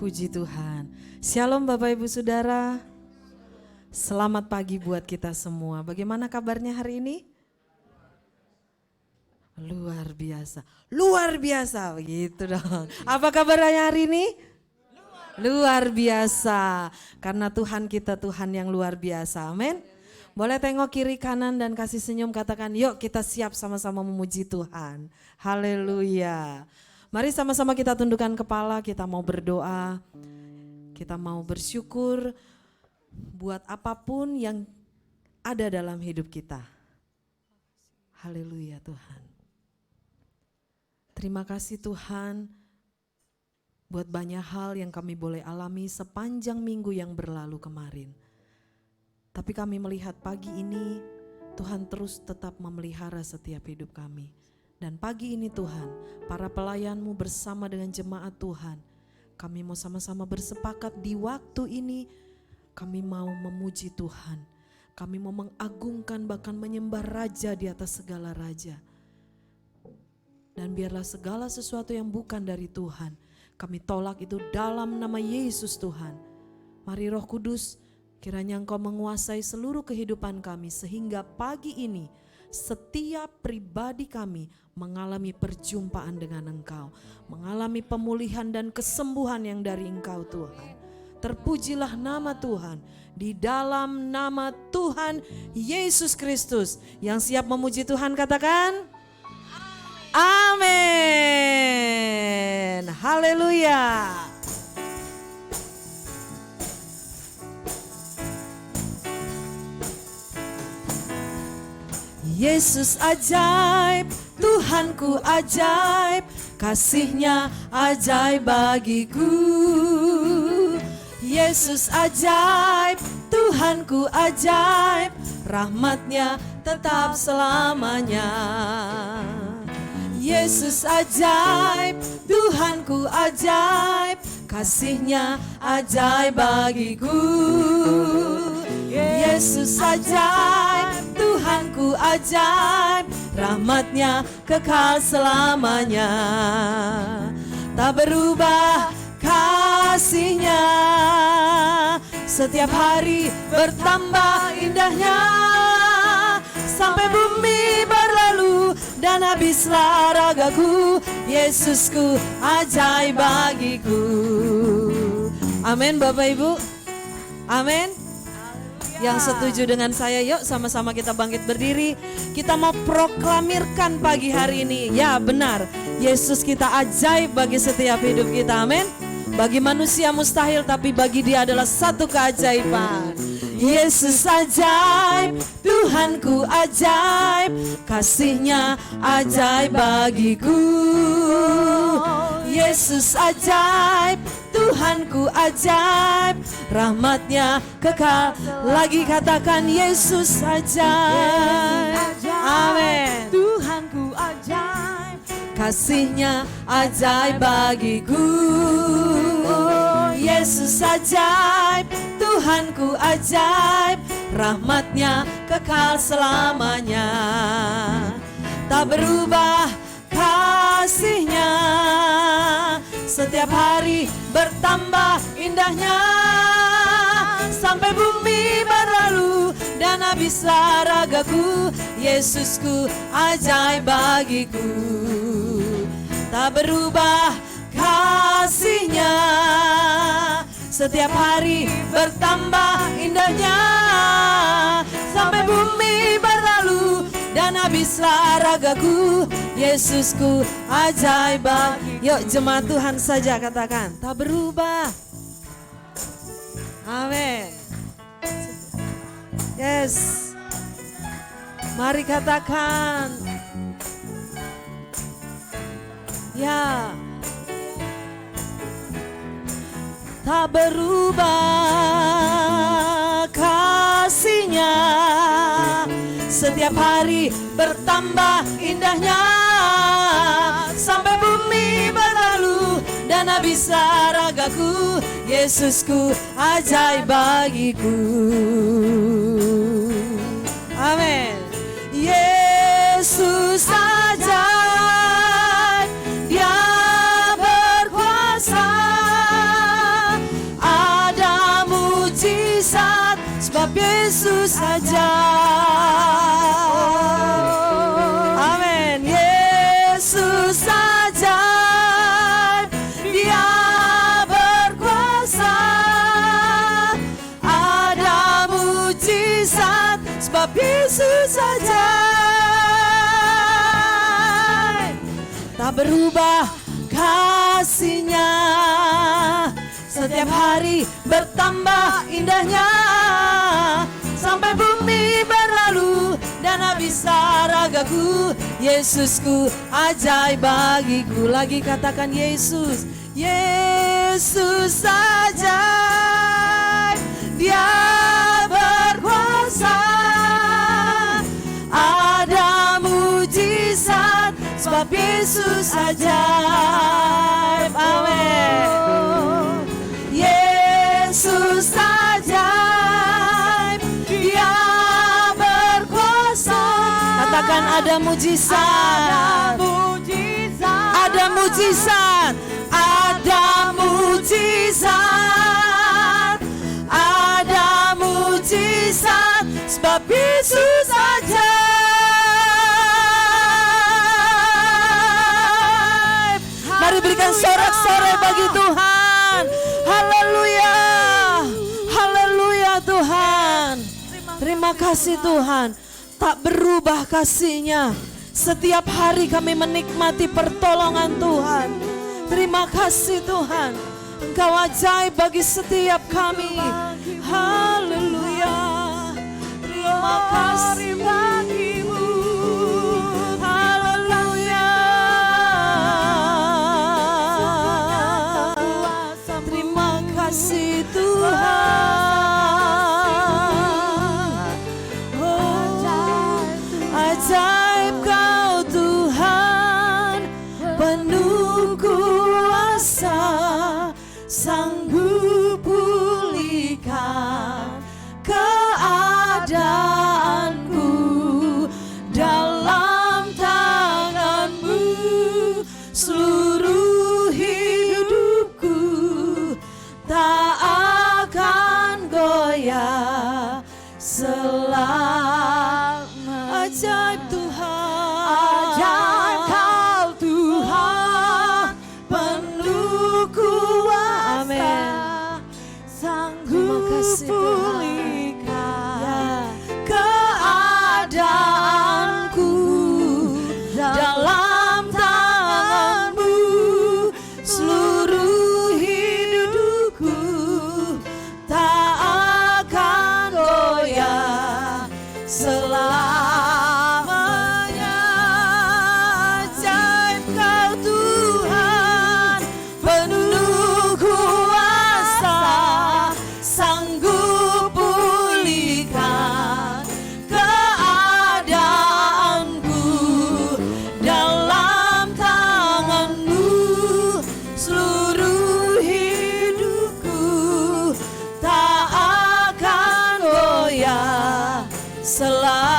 Puji Tuhan. Shalom Bapak Ibu Saudara. Selamat pagi buat kita semua. Bagaimana kabarnya hari ini? Luar biasa. Luar biasa begitu dong. Apa kabarnya hari ini? Luar biasa. Karena Tuhan kita Tuhan yang luar biasa. Amin. Boleh tengok kiri kanan dan kasih senyum, katakan yuk kita siap sama-sama memuji Tuhan. Haleluya. Mari sama-sama kita tundukkan kepala, kita mau berdoa, kita mau bersyukur buat apapun yang ada dalam hidup kita. Haleluya Tuhan. Terima kasih Tuhan buat banyak hal yang kami boleh alami sepanjang minggu yang berlalu kemarin. Tapi kami melihat pagi ini Tuhan terus tetap memelihara setiap hidup kami. Dan pagi ini Tuhan, para pelayan-Mu bersama dengan jemaat Tuhan, kami mau sama-sama bersepakat di waktu ini, kami mau memuji Tuhan. Kami mau mengagungkan bahkan menyembah Raja di atas segala Raja. Dan biarlah segala sesuatu yang bukan dari Tuhan, kami tolak itu dalam nama Yesus Tuhan. Mari Roh Kudus, kiranya Engkau menguasai seluruh kehidupan kami sehingga pagi ini setiap pribadi kami mengalami perjumpaan dengan Engkau, mengalami pemulihan dan kesembuhan yang dari Engkau Tuhan. Terpujilah nama Tuhan di dalam nama Tuhan Yesus Kristus. Yang siap memuji Tuhan katakan amin. Haleluya. Yesus ajaib, Tuhanku ajaib, kasih-Nya ajaib bagiku. Yesus ajaib, Tuhanku ajaib, rahmat-Nya tetap selamanya. Yesus ajaib, Tuhanku ajaib, kasih-Nya ajaib bagiku. Yesus ajaib, Tuhanku ajaib, rahmat-Nya kekal selamanya. Tak berubah kasih-Nya, setiap hari bertambah indahnya. Sampai bumi berlalu dan habislah ragaku, Yesusku ajaib bagiku. Amin Bapak Ibu. Amin. Yang setuju dengan saya, yuk sama-sama kita bangkit berdiri. Kita mau proklamirkan pagi hari ini. Ya benar, Yesus kita ajaib bagi setiap hidup kita, amin. Bagi manusia mustahil, tapi bagi Dia adalah satu keajaiban. Yesus ajaib, Tuhanku ajaib, kasih-Nya ajaib bagiku. Yesus ajaib, Tuhanku ajaib, rahmat-Nya kekal. Lagi katakan Yesus ajaib. Amin. Tuhanku ajaib, kasih-Nya ajaib bagiku. Yesus ajaib, Tuhanku ajaib, rahmat-Nya kekal selamanya. Tak berubah kasih-Nya, setiap hari bertambah indahnya. Sampai bumi berlalu dan habislah ragaku, Yesusku ajaib bagiku. Tak berubah kasih-Nya, setiap hari bertambah indahnya. Sampai bumi berlalu dan habislah ragaku, Yesusku ajaib bagiku. Yuk jemaat Tuhan saja katakan tak berubah. Amin. Yes. Mari katakan. Ya. Tak berubah kasih-Nya, setiap hari bertambah indahnya. Sampai bumi berlalu dan habislah ragaku, Yesusku ajaib bagiku. Amin. Yesus ajaib, Dia berkuasa. sebab Yesus ajaib. Tak berubah kasih-Nya, setiap hari bertambah indahnya. Sampai bumi berlalu dan habis ragaku, Yesusku ajaib bagiku. Lagi katakan Yesus, Yesus ajaib, Dia berkuasa. Ada mujizat sebab Yesus ajaib. Amin. Yesus ajaib, Dia berkuasa. Katakan ada mujizat. Ada mujizat. Ada mujizat. Ada mujizat. Ada mujizat sebab Yesus ajaib. Mari berikan sorak-sorai bagi Tuhan. Haleluya. Haleluya Tuhan. Terima kasih Tuhan. Tak berubah kasih-Nya. Setiap hari kami menikmati pertolongan Tuhan. Terima kasih Tuhan. Engkau ajaib bagi setiap kami. Haleluya. Terima kasih bagimu. Haleluya. Terima kasih Tuhan. Ajaib Kau Tuhan, penuh kuasa, sanggup pulihkan keadaanku. Dalam tangan-Mu seluruh hidupku tak akan goyah selama. Ajaib Tuhan, ajaib Kau Tuhan, penuh kuasa, sanggup pulihkan keadaanku. Dalam tangan-Mu seluruh hidupku tak akan goyah selamanya. Ajaib Kau Tuhan, penuh kuasa, sanggup pulihkan keadaanku. Dalam tangan-Mu seluruh hidupku tak akan goyah selamanya.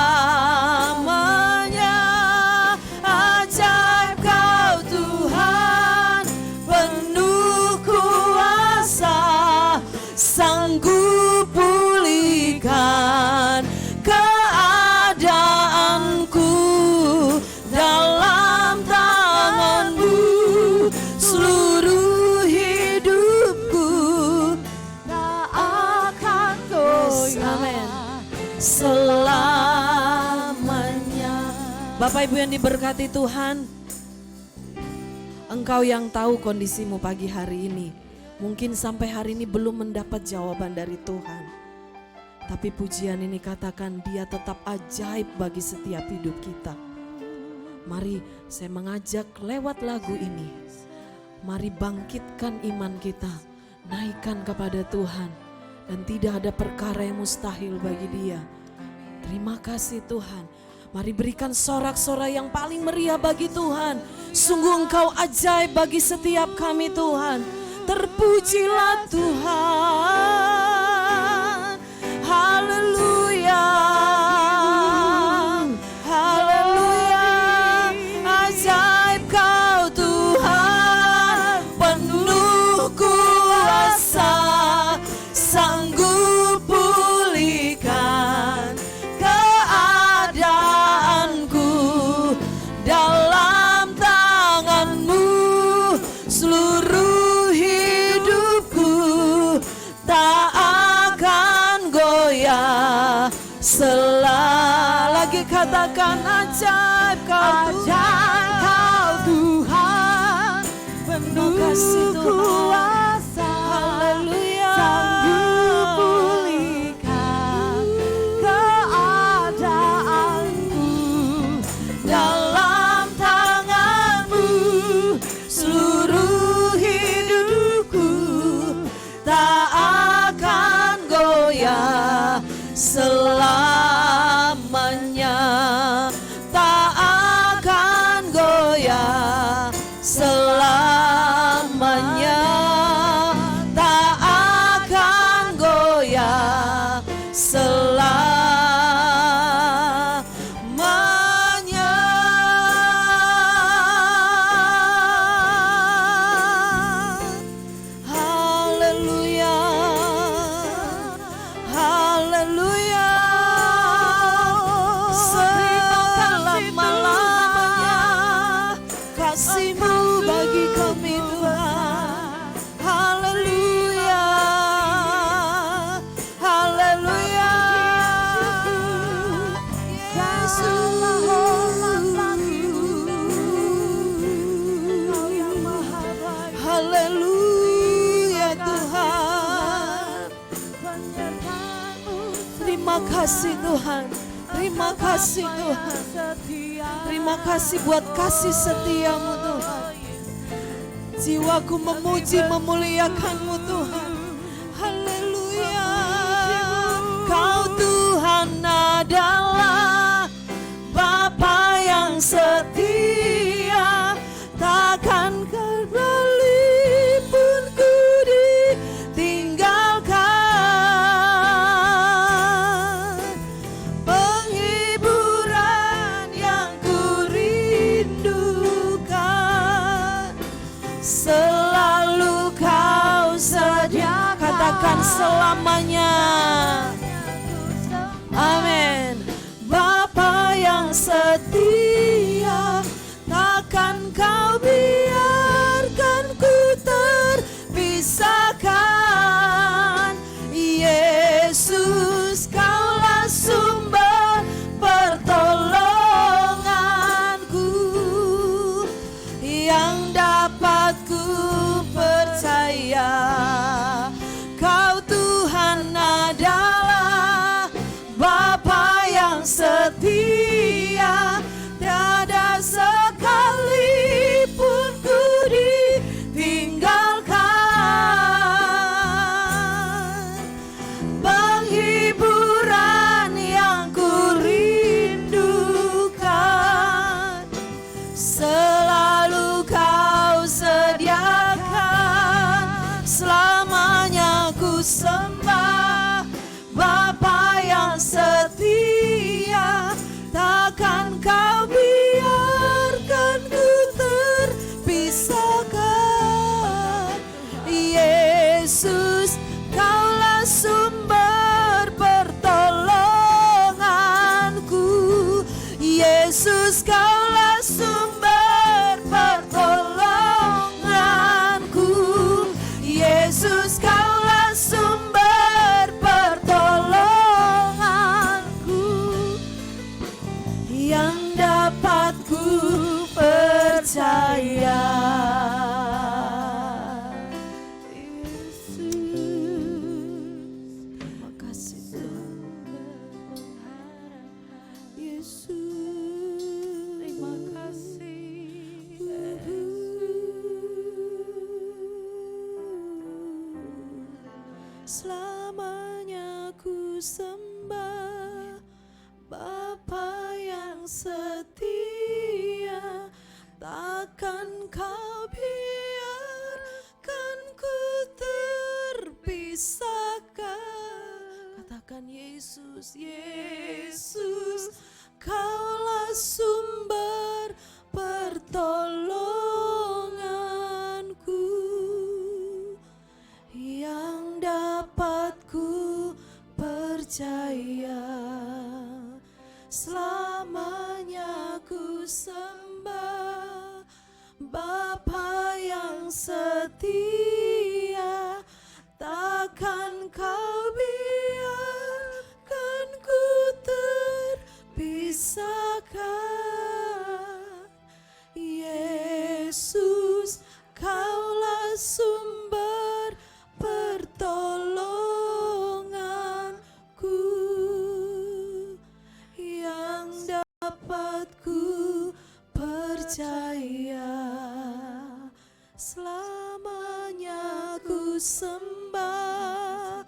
Ajaib Kau Tuhan, penuh kuasa, sanggup pulihkan keadaanku. Dalam tangan-Mu seluruh hidupku tak akan goyah selamanya. Bapak Ibu yang diberkati Tuhan, Engkau yang tahu kondisimu pagi hari ini. Mungkin sampai hari ini belum mendapat jawaban dari Tuhan. Tapi pujian ini katakan Dia tetap ajaib bagi setiap hidup kita. Mari saya mengajak lewat lagu ini. Mari bangkitkan iman kita. Naikkan kepada Tuhan. Dan tidak ada perkara yang mustahil bagi Dia. Terima kasih Tuhan. Mari berikan sorak-sorai yang paling meriah bagi Tuhan. Sungguh Engkau ajaib bagi setiap kami Tuhan. Terpujilah Tuhan. Haleluya. Haleluya. Ajaib Kau Tuhan, penuh kuasa, sanggup pulihkan keadaanku. Dalam tangan-Mu seluruh hidupku tak akan goyah selamanya. Katakan ajaib Kau Ajaib Kau Tuhan, penuh kasih Tuhan. kuasa. Haleluya. Sanggup pulihkan keadaanku. Dalam tangan-Mu seluruh hidupku tak akan goyah selamanya, tak akan goyah selamanya, tak akan goyah selamanya. Haleluya, haleluya. Selama-lamanya kasih-Mu bagi kami Tuhan. Haleluya, haleluya. Haleluya Tuhan. Terima kasih Tuhan. Terima kasih Tuhan. Terima kasih buat kasih setia-Mu Tuhan. Jiwaku memuji memuliakan-Mu Tuhan. Haleluya. Kau Tuhan adalah Bapa yang setia, takkan kembali pun ku ditinggalkan. Penghiburan yang ku rindukan selalu Kau sediakan. Katakan selamanya. Amin. Bapa yang setia, takkan Kau biarkan ku terpisahkan. Yesus, Kaulah sumber pertolonganku, yang dapat ku percaya. Kau Tuhan adalah Bapa yang setia, tiada sekalipun ku ditinggalkan. Penghiburan yang ku rindukan selalu Kau sediakan. Selamanya ku sembah Bapa yang setia, takkan Kau biarkan ku terpisahkan. Yesus, Kaulah sumber pertolonganku. Yesus, Kaulah sumber pertolonganku. Yesus, Kaulah sumber pertolonganku, yang dapat ku percaya. Yesus, terima kasih Tuhan. Yesus, terima kasih. Selamanya ku sembah Bapa yang setia, takkan Kau biarkan ku terpisahkan. Katakan Yesus, Yesus, Kaulah sumber pertolonganku, yang dapat ku percaya. Selamanya ku sembah Bapa yang setia, takkan Kau biarkan ku terpisah. Yesus, Kaulah sumber pertolonganku, yang dapat ku percaya. Selamanya ku sembah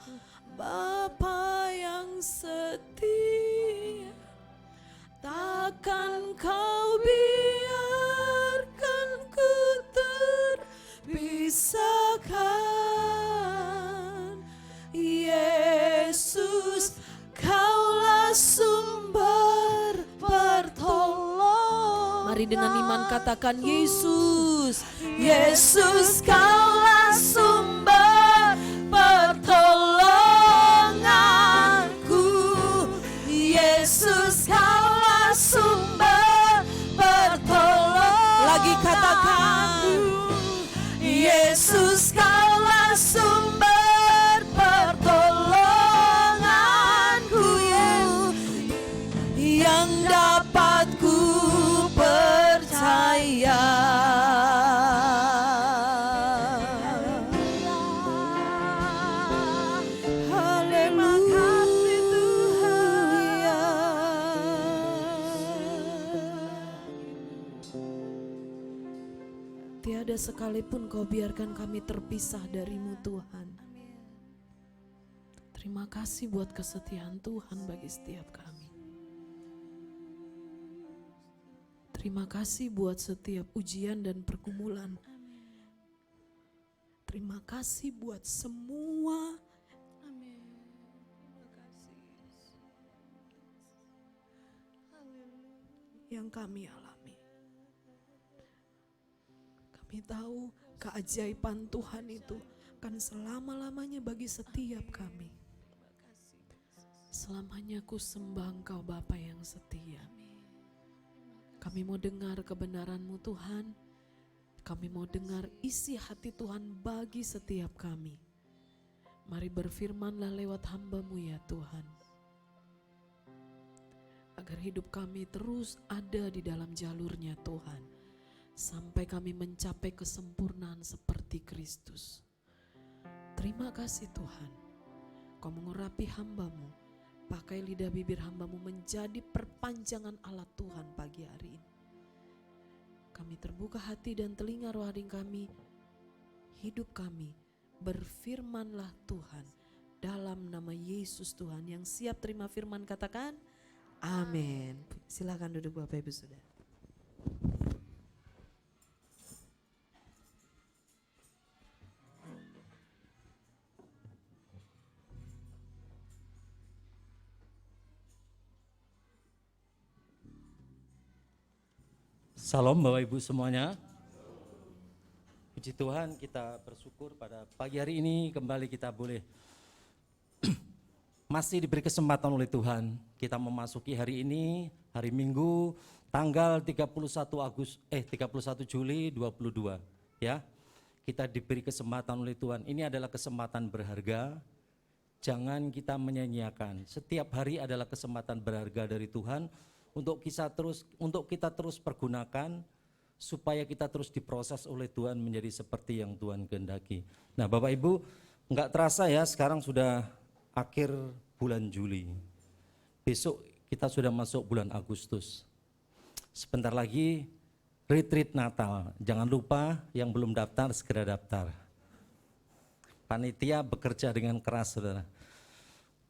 Bapa yang setia, takkan kau biarkan ku terpisahkan. Yesus, Kaulah sumber pertolongan. Mari dengan iman katakan Yesus. Yesus, Kaulah sumber pertolonganku. Yesus, Kaulah sumber pertolonganku. Lagi katakan. Yesus, Kaulah sumber pertolonganku, yang dapat ku percaya. Tiada sekalipun kau biarkan kami terpisah darimu Tuhan. Terima kasih buat kesetiaan Tuhan bagi setiap kami. Terima kasih buat setiap ujian dan pergumulan. Terima kasih buat semua yang kami alami. Kami tahu keajaiban Tuhan itu akan selama-lamanya bagi setiap kami. Selamanya ku sembah Engkau Bapa yang setia. Kami mau dengar kebenaran-Mu Tuhan. Kami mau dengar isi hati Tuhan bagi setiap kami. Mari berfirmanlah lewat hamba-Mu ya Tuhan. Agar hidup kami terus ada di dalam jalurnya Tuhan. Sampai kami mencapai kesempurnaan seperti Kristus. Terima kasih Tuhan. Kau mengurapi hamba-Mu. Pakai lidah bibir hamba-Mu menjadi perpanjangan alat Tuhan pagi hari ini. Kami terbuka hati dan telinga rohani kami. Hidup kami. Berfirmanlah Tuhan. Dalam nama Yesus Tuhan. Yang siap terima firman katakan. Amin. Silakan duduk Bapak Ibu Saudara. Salam Bapak Ibu semuanya. Puji Tuhan, kita bersyukur pada pagi hari ini kembali kita boleh masih diberi kesempatan oleh Tuhan. Kita memasuki hari ini, hari Minggu, tanggal 31 Juli 22 ya. Kita diberi kesempatan oleh Tuhan. Ini adalah kesempatan berharga. Jangan kita menyanyiakan. Setiap hari adalah kesempatan berharga dari Tuhan untuk kita terus pergunakan supaya kita terus diproses oleh Tuhan menjadi seperti yang Tuhan kehendaki. Nah, Bapak Ibu, enggak terasa ya, sekarang sudah akhir bulan Juli. Besok kita sudah masuk bulan Agustus. Sebentar lagi retreat Natal. Jangan lupa yang belum daftar segera daftar. Panitia bekerja dengan keras, Saudara.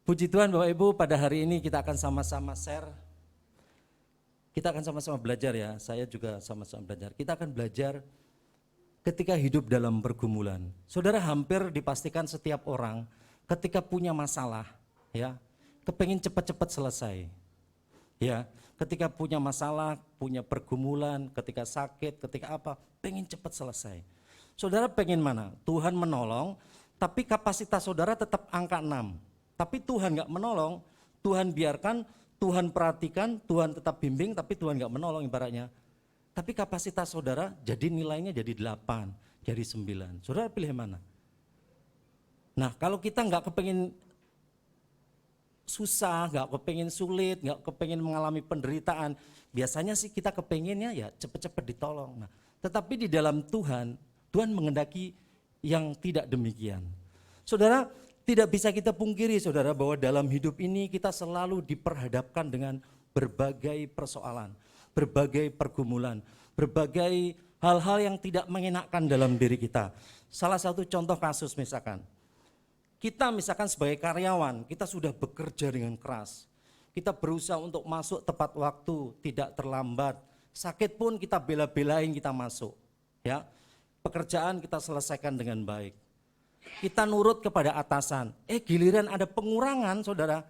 Puji Tuhan Bapak Ibu, pada hari ini kita akan sama-sama share. Kita akan sama-sama belajar ya, saya juga sama-sama belajar. Kita akan belajar ketika hidup dalam pergumulan. Saudara, hampir dipastikan setiap orang ketika punya masalah, ya, kepengen cepat-cepat selesai. Ya, ketika punya masalah, punya pergumulan, ketika sakit, ketika apa, pengen cepat selesai. Saudara pengen mana? Tuhan menolong, tapi kapasitas saudara tetap angka 6. Tapi Tuhan nggak menolong, Tuhan biarkan, Tuhan perhatikan, Tuhan tetap bimbing, tapi Tuhan nggak menolong ibaratnya. Tapi kapasitas saudara jadi nilainya jadi 8, jadi 9. Saudara pilih mana? Nah, kalau kita nggak kepengen susah, nggak kepengen sulit, nggak kepengen mengalami penderitaan, biasanya sih kita kepengennya ya cepet-cepet ditolong. Nah, Tetapi di dalam Tuhan, Tuhan menghendaki yang tidak demikian. Saudara, tidak bisa kita pungkiri saudara bahwa dalam hidup ini kita selalu diperhadapkan dengan berbagai persoalan, berbagai pergumulan, berbagai hal-hal yang tidak mengenakan dalam diri kita. Salah satu contoh kasus misalkan, kita misalkan sebagai karyawan, kita sudah bekerja dengan keras. Kita berusaha untuk masuk tepat waktu, tidak terlambat. Sakit pun kita bela-belain kita masuk. Ya, pekerjaan kita selesaikan dengan baik. Kita nurut kepada atasan. Giliran ada pengurangan saudara,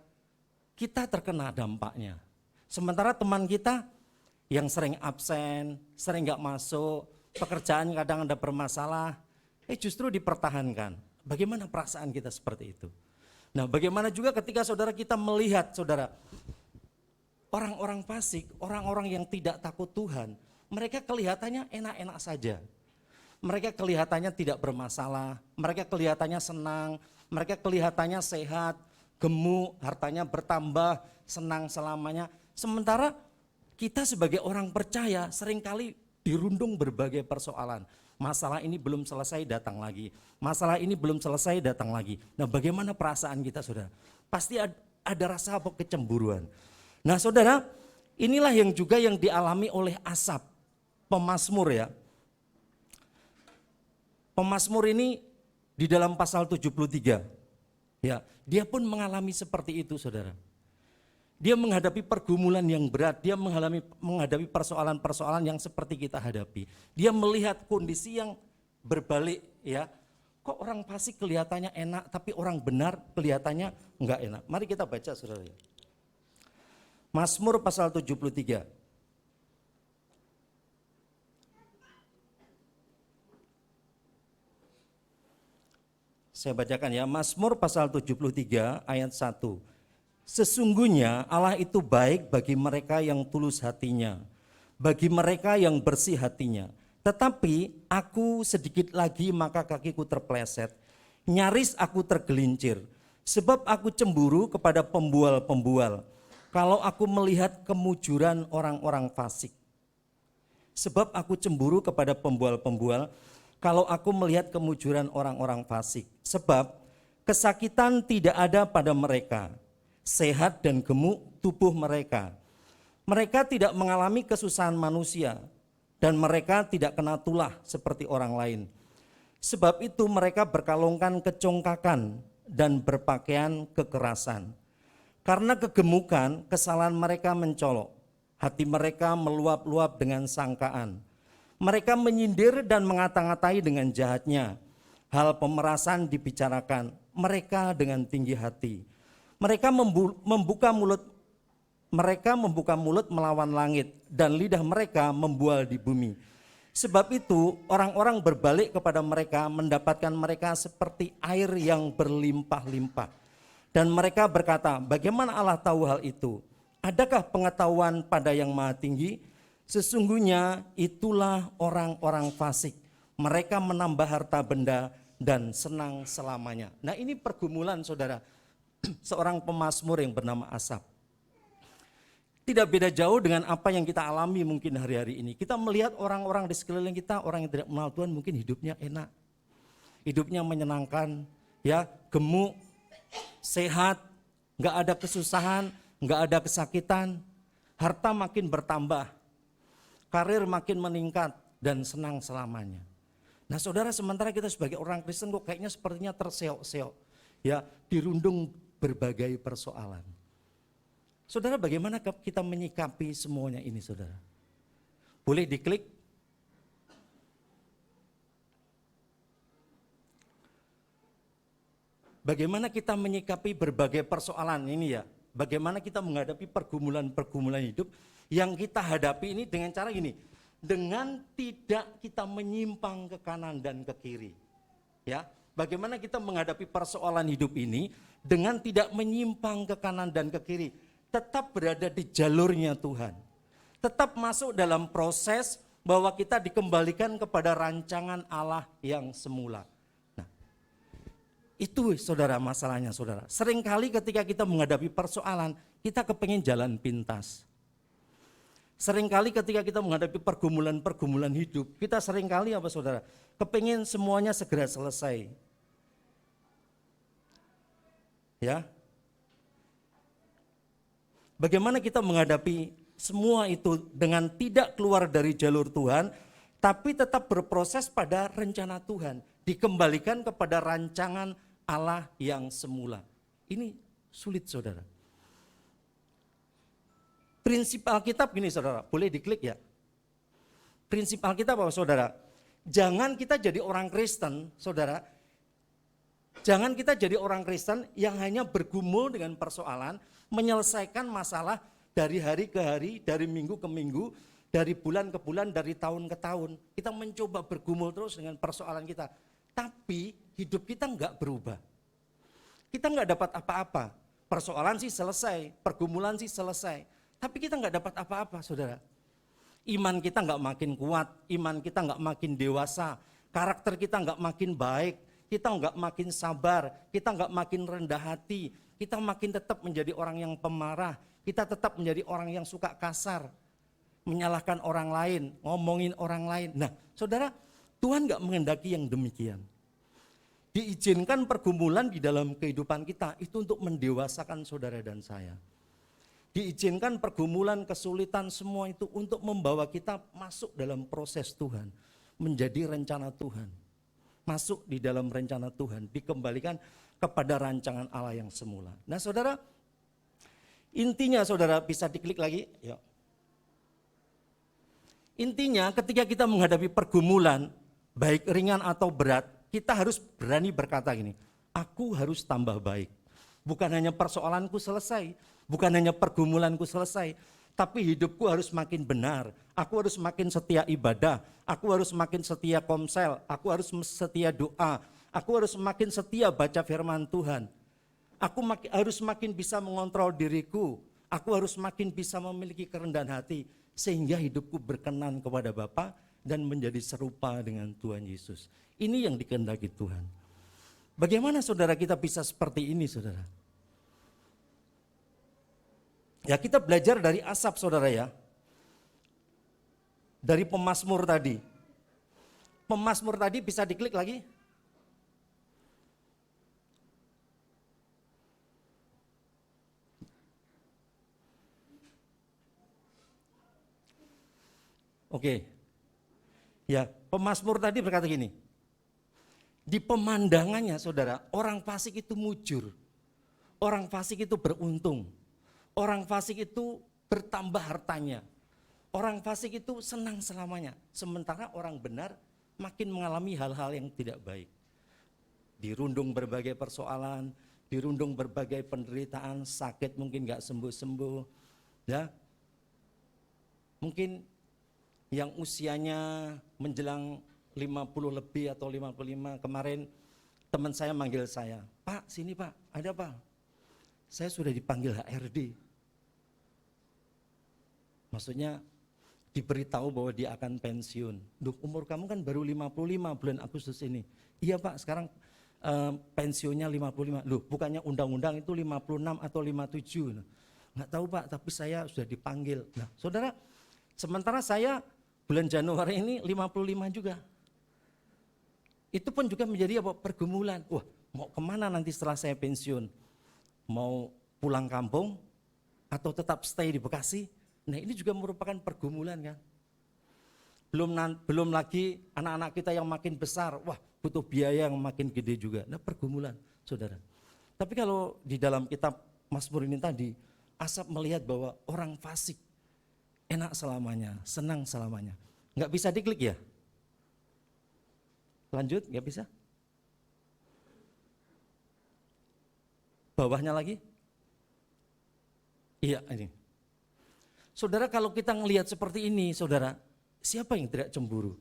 kita terkena dampaknya. Sementara teman kita yang sering absen, sering nggak masuk, pekerjaan kadang ada bermasalah, justru dipertahankan. Bagaimana perasaan kita seperti itu? Nah, bagaimana juga ketika saudara kita melihat saudara, orang-orang fasik, orang-orang yang tidak takut Tuhan, mereka kelihatannya enak-enak saja. Mereka kelihatannya tidak bermasalah, mereka kelihatannya senang, mereka kelihatannya sehat, gemuk, hartanya bertambah, senang selamanya. Sementara kita sebagai orang percaya seringkali dirundung berbagai persoalan. Masalah ini belum selesai datang lagi, masalah ini belum selesai datang lagi. Nah, bagaimana perasaan kita saudara? Pasti ada rasa kecemburuan. Nah saudara, inilah yang juga yang dialami oleh Asaf, pemazmur ya. Pemazmur ini di dalam pasal 73, ya, dia pun mengalami seperti itu saudara. Dia menghadapi pergumulan yang berat, dia menghadapi persoalan-persoalan yang seperti kita hadapi. Dia melihat kondisi yang berbalik ya. Kok orang fasik kelihatannya enak, tapi orang benar kelihatannya enggak enak. Mari kita baca saudara ya. Mazmur pasal 73. Saya bacakan ya, Mazmur pasal 73 ayat 1. Sesungguhnya Allah itu baik bagi mereka yang tulus hatinya, bagi mereka yang bersih hatinya. Tetapi aku sedikit lagi maka kakiku terpeleset, nyaris aku tergelincir. Sebab aku cemburu kepada pembual-pembual, kalau aku melihat kemujuran orang-orang fasik. Sebab aku cemburu kepada pembual-pembual, kalau aku melihat kemujuran orang-orang fasik. Sebab kesakitan tidak ada pada mereka, sehat dan gemuk tubuh mereka. Mereka tidak mengalami kesusahan manusia, dan mereka tidak kena tulah seperti orang lain. Sebab itu mereka berkalungkan kecongkakan dan berpakaian kekerasan. Karena kegemukan, kesalahan mereka mencolok, hati mereka meluap-luap dengan sangkaan. Mereka menyindir dan mengata-ngatai dengan jahatnya. Hal pemerasan dibicarakan, mereka dengan tinggi hati. Mereka membuka mulut melawan langit, dan lidah mereka membual di bumi. Sebab itu orang-orang berbalik kepada mereka, mendapatkan mereka seperti air yang berlimpah-limpah. Dan mereka berkata, bagaimana Allah tahu hal itu? Adakah pengetahuan pada yang maha tinggi? Sesungguhnya itulah orang-orang fasik. Mereka menambah harta benda dan senang selamanya. Nah, ini pergumulan saudara, seorang pemazmur yang bernama Asaf. Tidak beda jauh dengan apa yang kita alami mungkin hari-hari ini. Kita melihat orang-orang di sekeliling kita, orang yang tidak mengenal Tuhan mungkin hidupnya enak. Hidupnya menyenangkan, ya, gemuk, sehat, enggak ada kesusahan, enggak ada kesakitan, harta makin bertambah, karir makin meningkat dan senang selamanya. Nah, saudara, sementara kita sebagai orang Kristen kok kayaknya sepertinya terseok-seok, ya, dirundung berbagai persoalan. Saudara, bagaimana kita menyikapi semuanya ini, saudara? Boleh diklik? Bagaimana kita menyikapi berbagai persoalan ini ya? Bagaimana kita menghadapi pergumulan-pergumulan hidup yang kita hadapi ini dengan cara gini, dengan tidak kita menyimpang ke kanan dan ke kiri. Ya, bagaimana kita menghadapi persoalan hidup ini dengan tidak menyimpang ke kanan dan ke kiri, tetap berada di jalurnya Tuhan. Tetap masuk dalam proses bahwa kita dikembalikan kepada rancangan Allah yang semula. Nah, itu saudara masalahnya saudara. Seringkali ketika kita menghadapi persoalan, kita kepengen jalan pintas. Seringkali ketika kita menghadapi pergumulan-pergumulan hidup, kita seringkali apa saudara? Kepingin semuanya segera selesai. Ya. Bagaimana kita menghadapi semua itu dengan tidak keluar dari jalur Tuhan, tapi tetap berproses pada rencana Tuhan. Dikembalikan kepada rancangan Allah yang semula. Ini sulit saudara. Prinsip Alkitab gini saudara, boleh diklik ya. Prinsip Alkitab apa saudara? Jangan kita jadi orang Kristen saudara. Jangan kita jadi orang Kristen yang hanya bergumul dengan persoalan, menyelesaikan masalah dari hari ke hari, dari minggu ke minggu, dari bulan ke bulan, dari tahun ke tahun. Kita mencoba bergumul terus dengan persoalan kita. Tapi hidup kita enggak berubah. Kita enggak dapat apa-apa. Persoalan sih selesai, pergumulan sih selesai. Tapi kita enggak dapat apa-apa saudara. Iman kita enggak makin kuat, iman kita enggak makin dewasa, karakter kita enggak makin baik, kita enggak makin sabar, kita enggak makin rendah hati, kita makin tetap menjadi orang yang pemarah, kita tetap menjadi orang yang suka kasar, menyalahkan orang lain, ngomongin orang lain. Nah saudara, Tuhan enggak menghendaki yang demikian. Diizinkan pergumulan di dalam kehidupan kita itu untuk mendewasakan saudara dan saya. Diizinkan pergumulan, kesulitan semua itu untuk membawa kita masuk dalam proses Tuhan, menjadi rencana Tuhan. Masuk di dalam rencana Tuhan, dikembalikan kepada rancangan Allah yang semula. Nah saudara, intinya saudara bisa diklik lagi. Yuk. Intinya ketika kita menghadapi pergumulan, baik ringan atau berat, kita harus berani berkata gini, aku harus tambah baik. Bukan hanya persoalanku selesai, bukan hanya pergumulanku selesai, tapi hidupku harus makin benar. Aku harus makin setia ibadah, aku harus makin setia komsel, aku harus setia doa, aku harus makin setia baca firman Tuhan. Aku harus makin bisa mengontrol diriku, aku harus makin bisa memiliki kerendahan hati, sehingga hidupku berkenan kepada Bapa dan menjadi serupa dengan Tuhan Yesus. Ini yang dikehendaki Tuhan. Bagaimana saudara kita bisa seperti ini saudara? Ya kita belajar dari Asaf saudara ya. Dari pemazmur tadi. Pemazmur tadi bisa diklik lagi. Oke. Ya, pemazmur tadi berkata gini. Di pemandangannya saudara, orang fasik itu mujur. Orang fasik itu beruntung. Orang fasik itu bertambah hartanya. Orang fasik itu senang selamanya. Sementara orang benar makin mengalami hal-hal yang tidak baik. Dirundung berbagai persoalan, dirundung berbagai penderitaan, sakit mungkin gak sembuh-sembuh. Ya. Mungkin yang usianya menjelang 50 lebih atau 55, kemarin teman saya manggil saya, Pak sini Pak, ada apa? Saya sudah dipanggil HRD. Maksudnya diberitahu bahwa dia akan pensiun. Duh, umur kamu kan baru 55 bulan Agustus ini. Iya Pak, sekarang pensiunnya 55. Loh, bukannya undang-undang itu 56 atau 57. Nggak tahu Pak, tapi saya sudah dipanggil. Nah, saudara, sementara saya bulan Januari ini 55 juga. Itu pun juga menjadi apa? Pergumulan. Wah, mau kemana nanti setelah saya pensiun? Mau pulang kampung atau tetap stay di Bekasi? Nah ini juga merupakan pergumulan kan. Belum lagi anak-anak kita yang makin besar, wah butuh biaya yang makin gede juga. Nah pergumulan saudara. Tapi kalau di dalam kitab Mazmur ini tadi, Asaf melihat bahwa orang fasik enak selamanya, senang selamanya. Nggak bisa diklik ya? Lanjut, nggak bisa? Bawahnya lagi? Iya ini. Saudara kalau kita ngelihat seperti ini saudara, siapa yang tidak cemburu?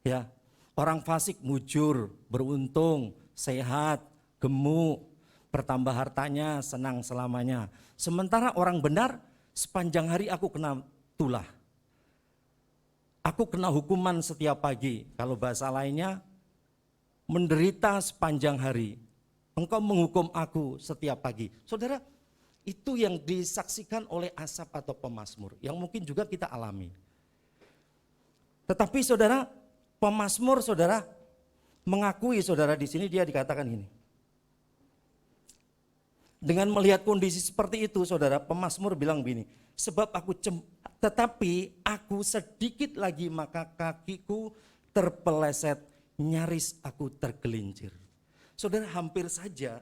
Ya, orang fasik mujur, beruntung, sehat, gemuk, bertambah hartanya, senang selamanya. Sementara orang benar, sepanjang hari aku kena tulah. Aku kena hukuman setiap pagi. Kalau bahasa lainnya, menderita sepanjang hari. Engkau menghukum aku setiap pagi. Saudara, Itu yang disaksikan oleh Asaf atau pemazmur, yang mungkin juga kita alami. Tetapi saudara, pemazmur saudara mengakui saudara di sini dia dikatakan ini. Dengan melihat kondisi seperti itu saudara, pemazmur bilang begini, sebab tetapi aku sedikit lagi maka kakiku terpeleset, nyaris aku tergelincir. Saudara, hampir saja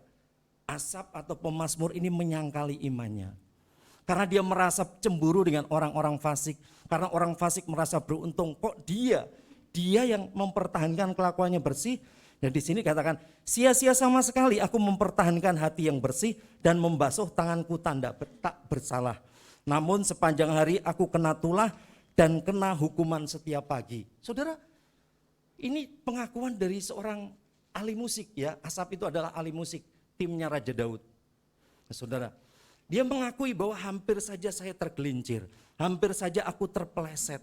Asaf atau pemazmur ini menyangkali imannya. Karena dia merasa cemburu dengan orang-orang fasik. Karena orang fasik merasa beruntung, kok dia yang mempertahankan kelakuannya bersih. Dan di sini katakan, sia-sia sama sekali aku mempertahankan hati yang bersih dan membasuh tanganku tak bersalah. Namun sepanjang hari aku kena tulah dan kena hukuman setiap pagi. Saudara, ini pengakuan dari seorang ahli musik ya. Asaf itu adalah ahli musik, timnya Raja Daud. Nah, saudara, dia mengakui bahwa hampir saja saya tergelincir, hampir saja aku terpeleset.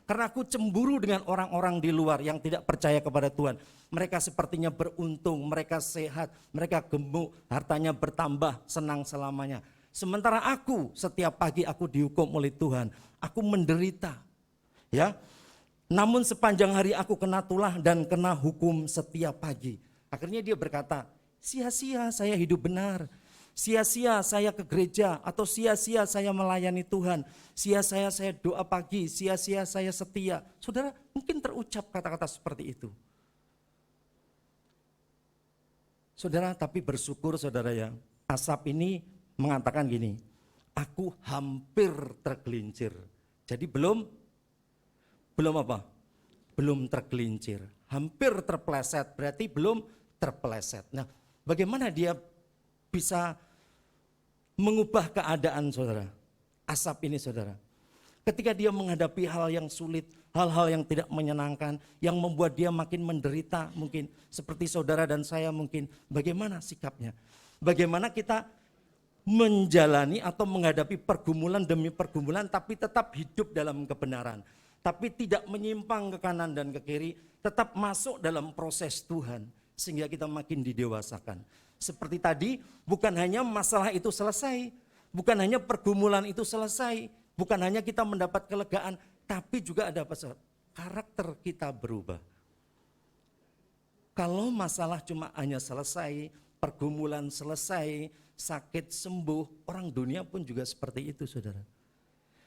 Karena aku cemburu dengan orang-orang di luar yang tidak percaya kepada Tuhan. Mereka sepertinya beruntung, mereka sehat, mereka gemuk, hartanya bertambah, senang selamanya. Sementara aku setiap pagi aku dihukum oleh Tuhan, aku menderita. Ya. Namun sepanjang hari aku kena tulah dan kena hukum setiap pagi. Akhirnya dia berkata, sia-sia saya hidup benar. Sia-sia saya ke gereja atau sia-sia saya melayani Tuhan. Sia-sia saya doa pagi, sia-sia saya setia. Saudara, mungkin terucap kata-kata seperti itu. Saudara, tapi bersyukur saudara ya, Asaf ini mengatakan gini, aku hampir tergelincir. Jadi belum apa? Belum tergelincir. Hampir terpeleset, berarti belum terpeleset. Nah, bagaimana dia bisa mengubah keadaan saudara? Asaf ini saudara, ketika dia menghadapi hal yang sulit, hal-hal yang tidak menyenangkan, yang membuat dia makin menderita mungkin, seperti saudara dan saya mungkin, bagaimana sikapnya? Bagaimana kita menjalani atau menghadapi pergumulan demi pergumulan tapi tetap hidup dalam kebenaran, tapi tidak menyimpang ke kanan dan ke kiri, tetap masuk dalam proses Tuhan sehingga kita makin didewasakan. Seperti tadi, bukan hanya masalah itu selesai, bukan hanya pergumulan itu selesai, bukan hanya kita mendapat kelegaan, tapi juga ada karakter kita berubah. Kalau masalah cuma hanya selesai, pergumulan selesai, sakit sembuh, orang dunia pun juga seperti itu saudara.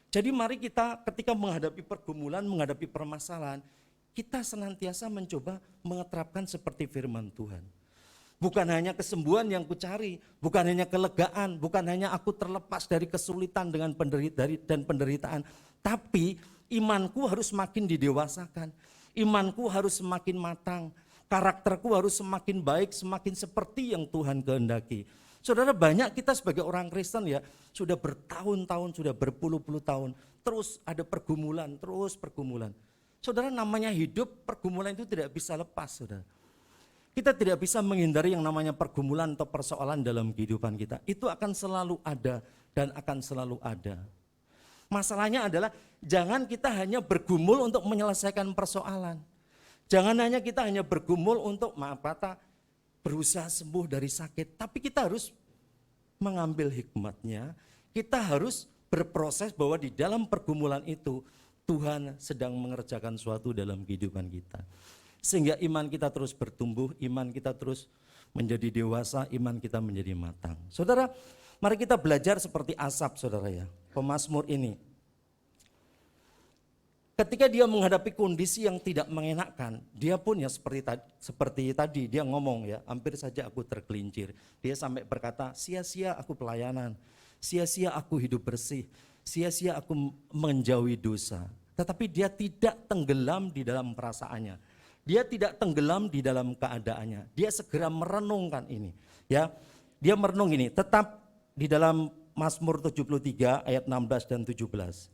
Jadi mari kita ketika menghadapi pergumulan, menghadapi permasalahan, kita senantiasa mencoba mengeterapkan seperti firman Tuhan. Bukan hanya kesembuhan yang kucari, bukan hanya kelegaan, bukan hanya aku terlepas dari kesulitan dengan penderitaan, tapi imanku harus semakin didewasakan, imanku harus semakin matang, karakterku harus semakin baik, semakin seperti yang Tuhan kehendaki. Saudara, banyak kita sebagai orang Kristen ya, sudah bertahun-tahun, sudah berpuluh-puluh tahun, terus ada pergumulan, terus pergumulan. Saudara, namanya hidup, pergumulan itu tidak bisa lepas saudara. Kita tidak bisa menghindari yang namanya pergumulan atau persoalan dalam kehidupan kita. Itu akan selalu ada dan akan selalu ada. Masalahnya adalah jangan kita hanya bergumul untuk menyelesaikan persoalan. Jangan hanya kita hanya bergumul untuk berusaha sembuh dari sakit. Tapi kita harus mengambil hikmatnya. Kita harus berproses bahwa di dalam pergumulan itu Tuhan sedang mengerjakan sesuatu dalam kehidupan kita. Sehingga iman kita terus bertumbuh, iman kita terus menjadi dewasa, iman kita menjadi matang. Saudara, mari kita belajar seperti Asaf saudara ya, pemazmur ini. Ketika dia menghadapi kondisi yang tidak mengenakan, dia pun ya seperti tadi dia ngomong ya, hampir saja aku tergelincir. Dia sampai berkata, sia-sia aku pelayanan, sia-sia aku hidup bersih, sia-sia aku menjauhi dosa. Tetapi dia tidak tenggelam di dalam perasaannya. Dia tidak tenggelam di dalam keadaannya. Dia segera merenungkan ini. Ya, dia merenung ini. Tetap di dalam Mazmur 73 ayat 16 dan 17.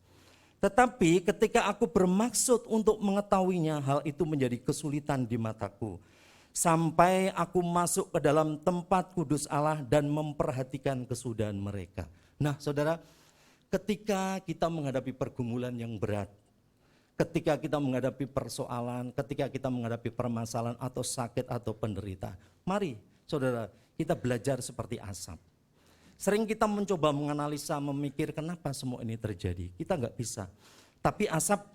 Tetapi ketika aku bermaksud untuk mengetahuinya, hal itu menjadi kesulitan di mataku. Sampai aku masuk ke dalam tempat kudus Allah dan memperhatikan kesudahan mereka. Nah saudara, ketika kita menghadapi pergumulan yang berat, ketika kita menghadapi persoalan, ketika kita menghadapi permasalahan atau sakit atau penderitaan, mari saudara kita belajar seperti Asaf. Sering kita mencoba menganalisa, memikir kenapa semua ini terjadi. Kita nggak bisa. Tapi Asap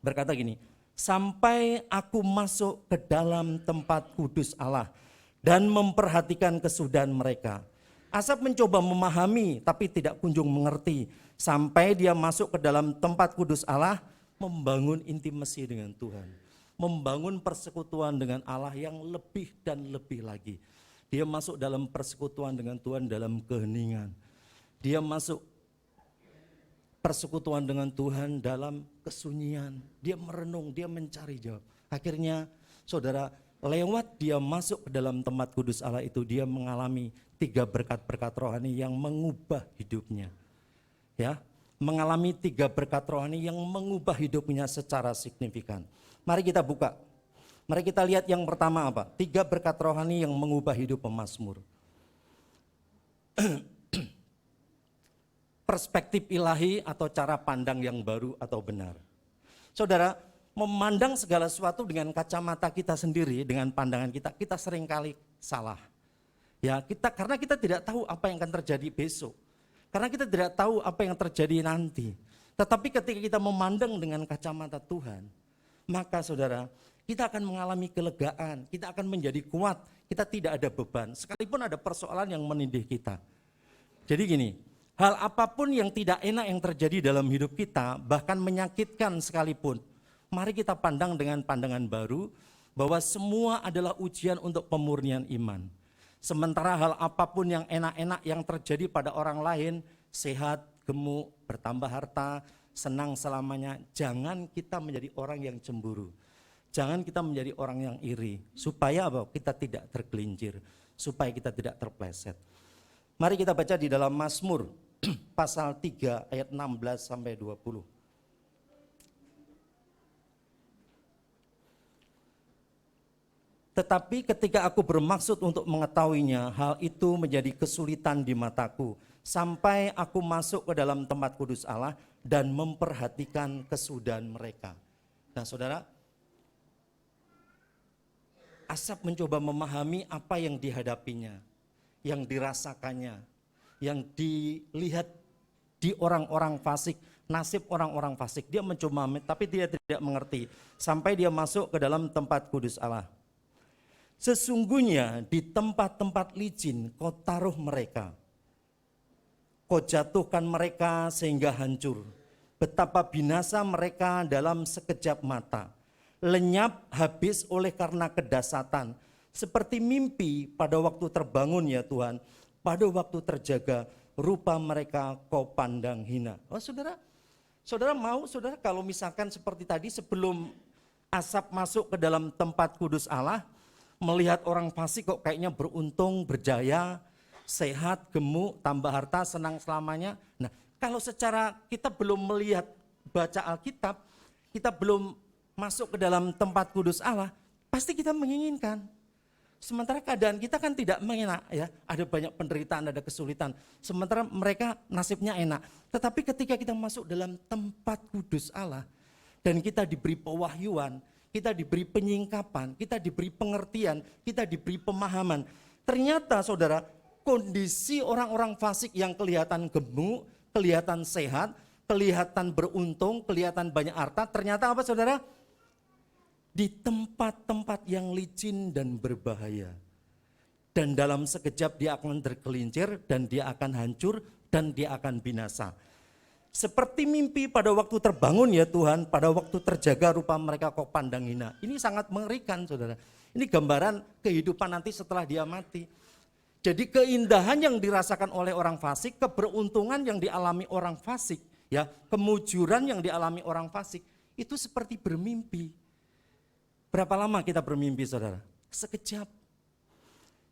berkata gini, sampai aku masuk ke dalam tempat kudus Allah dan memperhatikan kesudahan mereka. Asap mencoba memahami tapi tidak kunjung mengerti. Sampai dia masuk ke dalam tempat kudus Allah, membangun intimasi dengan Tuhan. Membangun persekutuan dengan Allah yang lebih dan lebih lagi. Dia masuk dalam persekutuan dengan Tuhan dalam keheningan. Dia masuk persekutuan dengan Tuhan dalam kesunyian. Dia merenung, dia mencari jawab. Akhirnya saudara, lewat dia masuk ke dalam tempat kudus Allah itu, dia mengalami 3 berkat-berkat rohani yang mengubah hidupnya. Ya, mengalami 3 berkat rohani yang mengubah hidupnya secara signifikan. Mari kita buka. Mari kita lihat yang pertama apa? 3 berkat rohani yang mengubah hidup pemazmur. Perspektif ilahi atau cara pandang yang baru atau benar. Saudara, memandang segala sesuatu dengan kacamata kita sendiri, dengan pandangan kita seringkali salah. Ya, karena kita tidak tahu apa yang akan terjadi besok. Karena kita tidak tahu apa yang terjadi nanti. Tetapi ketika kita memandang dengan kacamata Tuhan, maka saudara, kita akan mengalami kelegaan, kita akan menjadi kuat, kita tidak ada beban, sekalipun ada persoalan yang menindih kita. Jadi gini, hal apapun yang tidak enak yang terjadi dalam hidup kita, bahkan menyakitkan sekalipun, mari kita pandang dengan pandangan baru, bahwa semua adalah ujian untuk pemurnian iman. Sementara hal apapun yang enak-enak yang terjadi pada orang lain, sehat, gemuk, bertambah harta, senang selamanya, jangan kita menjadi orang yang cemburu. Jangan kita menjadi orang yang iri, supaya apa? Kita tidak tergelincir, supaya kita tidak terpleset. Mari kita baca di dalam Mazmur pasal 3 ayat 16 sampai 20. Tetapi ketika aku bermaksud untuk mengetahuinya, hal itu menjadi kesulitan di mataku, sampai aku masuk ke dalam tempat kudus Allah dan memperhatikan kesudahan mereka. Nah saudara, Asap mencoba memahami apa yang dihadapinya, yang dirasakannya, yang dilihat di orang-orang fasik, nasib orang-orang fasik. Dia mencoba tapi dia tidak mengerti, sampai dia masuk ke dalam tempat kudus Allah. Sesungguhnya di tempat-tempat licin kau taruh mereka, kau jatuhkan mereka sehingga hancur. Betapa binasa mereka dalam sekejap mata. Lenyap habis oleh karena kedasatan. Seperti mimpi pada waktu terbangun ya Tuhan. Pada waktu terjaga rupa mereka kau pandang hina. Oh saudara, saudara kalau misalkan seperti tadi sebelum Asap masuk ke dalam tempat kudus Allah, melihat orang fasik kok kayaknya beruntung, berjaya, sehat, gemuk, tambah harta, senang selamanya. Nah, kalau secara kita belum melihat, baca Alkitab, kita belum masuk ke dalam tempat kudus Allah, pasti kita menginginkan. Sementara keadaan kita kan tidak enak ya, ada banyak penderitaan, ada kesulitan. Sementara mereka nasibnya enak. Tetapi ketika kita masuk dalam tempat kudus Allah dan kita diberi pewahyuan, kita diberi penyingkapan, kita diberi pengertian, kita diberi pemahaman. Ternyata saudara, kondisi orang-orang fasik yang kelihatan gemuk, kelihatan sehat, kelihatan beruntung, kelihatan banyak harta, ternyata apa saudara? Di tempat-tempat yang licin dan berbahaya. Dan dalam sekejap dia akan tergelincir dan dia akan hancur dan dia akan binasa. Seperti mimpi pada waktu terbangun ya Tuhan, pada waktu terjaga rupa mereka kau pandang hina. Ini sangat mengerikan saudara. Ini gambaran kehidupan nanti setelah dia mati. Jadi keindahan yang dirasakan oleh orang fasik, keberuntungan yang dialami orang fasik, ya, kemujuran yang dialami orang fasik, itu seperti bermimpi. Berapa lama kita bermimpi saudara? Sekejap.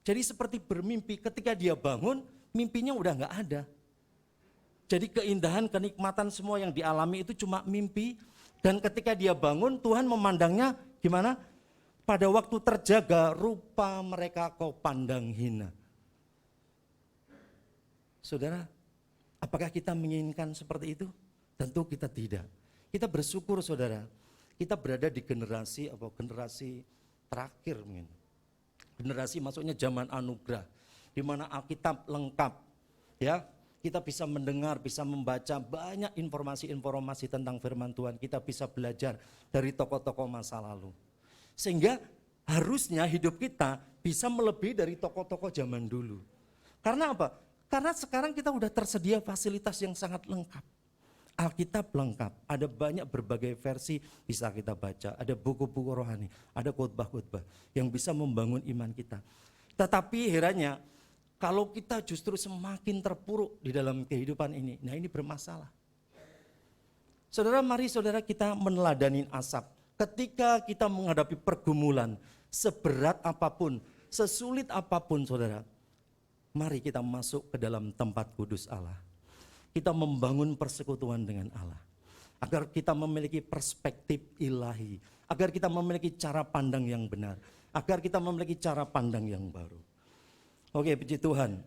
Jadi seperti bermimpi, ketika dia bangun, mimpinya udah gak ada. Jadi keindahan, kenikmatan semua yang dialami itu cuma mimpi. Dan ketika dia bangun, Tuhan memandangnya gimana? Pada waktu terjaga, rupa mereka kau pandang hina. Saudara, apakah kita menginginkan seperti itu? Tentu kita tidak. Kita bersyukur saudara, kita berada di generasi terakhir mungkin. Generasi maksudnya zaman anugerah, di mana Alkitab lengkap, ya. Kita bisa mendengar, bisa membaca banyak informasi-informasi tentang firman Tuhan. Kita bisa belajar dari tokoh-tokoh masa lalu. Sehingga harusnya hidup kita bisa melebihi dari tokoh-tokoh zaman dulu. Karena apa? Karena sekarang kita udah tersedia fasilitas yang sangat lengkap. Alkitab lengkap, ada banyak berbagai versi bisa kita baca. Ada buku-buku rohani, ada khotbah-khotbah yang bisa membangun iman kita. Tetapi herannya, kalau kita justru semakin terpuruk di dalam kehidupan ini, nah ini bermasalah. Saudara, mari saudara kita meneladani asap. Ketika kita menghadapi pergumulan, seberat apapun, sesulit apapun saudara, mari kita masuk ke dalam tempat kudus Allah. Kita membangun persekutuan dengan Allah. Agar kita memiliki perspektif ilahi. Agar kita memiliki cara pandang yang benar. Agar kita memiliki cara pandang yang baru. Oke, puji Tuhan.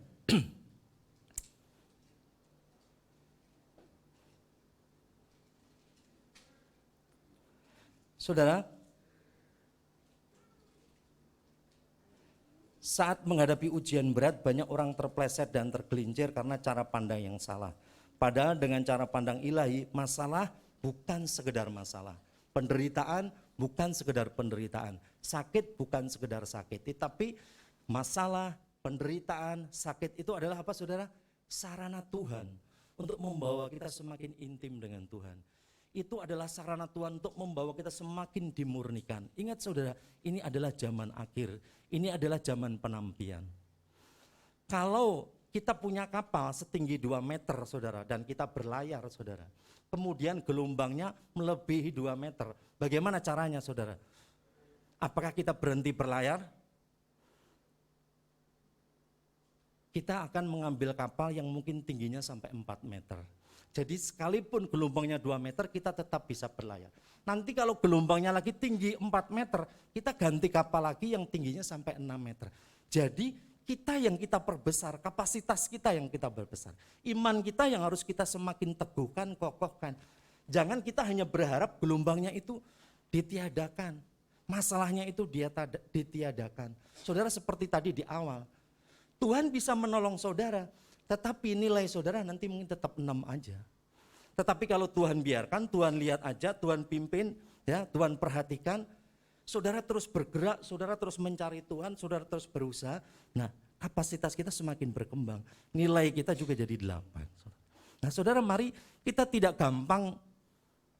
Saudara, saat menghadapi ujian berat banyak orang terpleset dan tergelincir karena cara pandang yang salah. Padahal dengan cara pandang ilahi, masalah bukan sekedar masalah. Penderitaan bukan sekedar penderitaan. Sakit bukan sekedar sakit. Tetapi masalah, penderitaan, sakit itu adalah apa saudara? Sarana Tuhan untuk membawa kita semakin intim dengan Tuhan. Itu adalah sarana Tuhan untuk membawa kita semakin dimurnikan. Ingat saudara, ini adalah zaman akhir. Ini adalah zaman penampian. Kalau kita punya kapal setinggi 2 meter saudara dan kita berlayar saudara. Kemudian gelombangnya melebihi 2 meter. Bagaimana caranya saudara? Apakah kita berhenti berlayar? Kita akan mengambil kapal yang mungkin tingginya sampai 4 meter. Jadi sekalipun gelombangnya 2 meter kita tetap bisa berlayar. Nanti kalau gelombangnya lagi tinggi 4 meter, kita ganti kapal lagi yang tingginya sampai 6 meter. Jadi kita yang kita perbesar, kapasitas kita yang kita perbesar. Iman kita yang harus kita semakin teguhkan, kokohkan. Jangan kita hanya berharap gelombangnya itu ditiadakan. Masalahnya itu ditiadakan. Saudara seperti tadi di awal, Tuhan bisa menolong saudara, tetapi nilai saudara nanti mungkin tetap 6 aja. Tetapi kalau Tuhan biarkan, Tuhan lihat aja, Tuhan pimpin, ya, Tuhan perhatikan, saudara terus bergerak, saudara terus mencari Tuhan, saudara terus berusaha. Nah, kapasitas kita semakin berkembang. Nilai kita juga jadi 8. Nah, saudara mari kita tidak gampang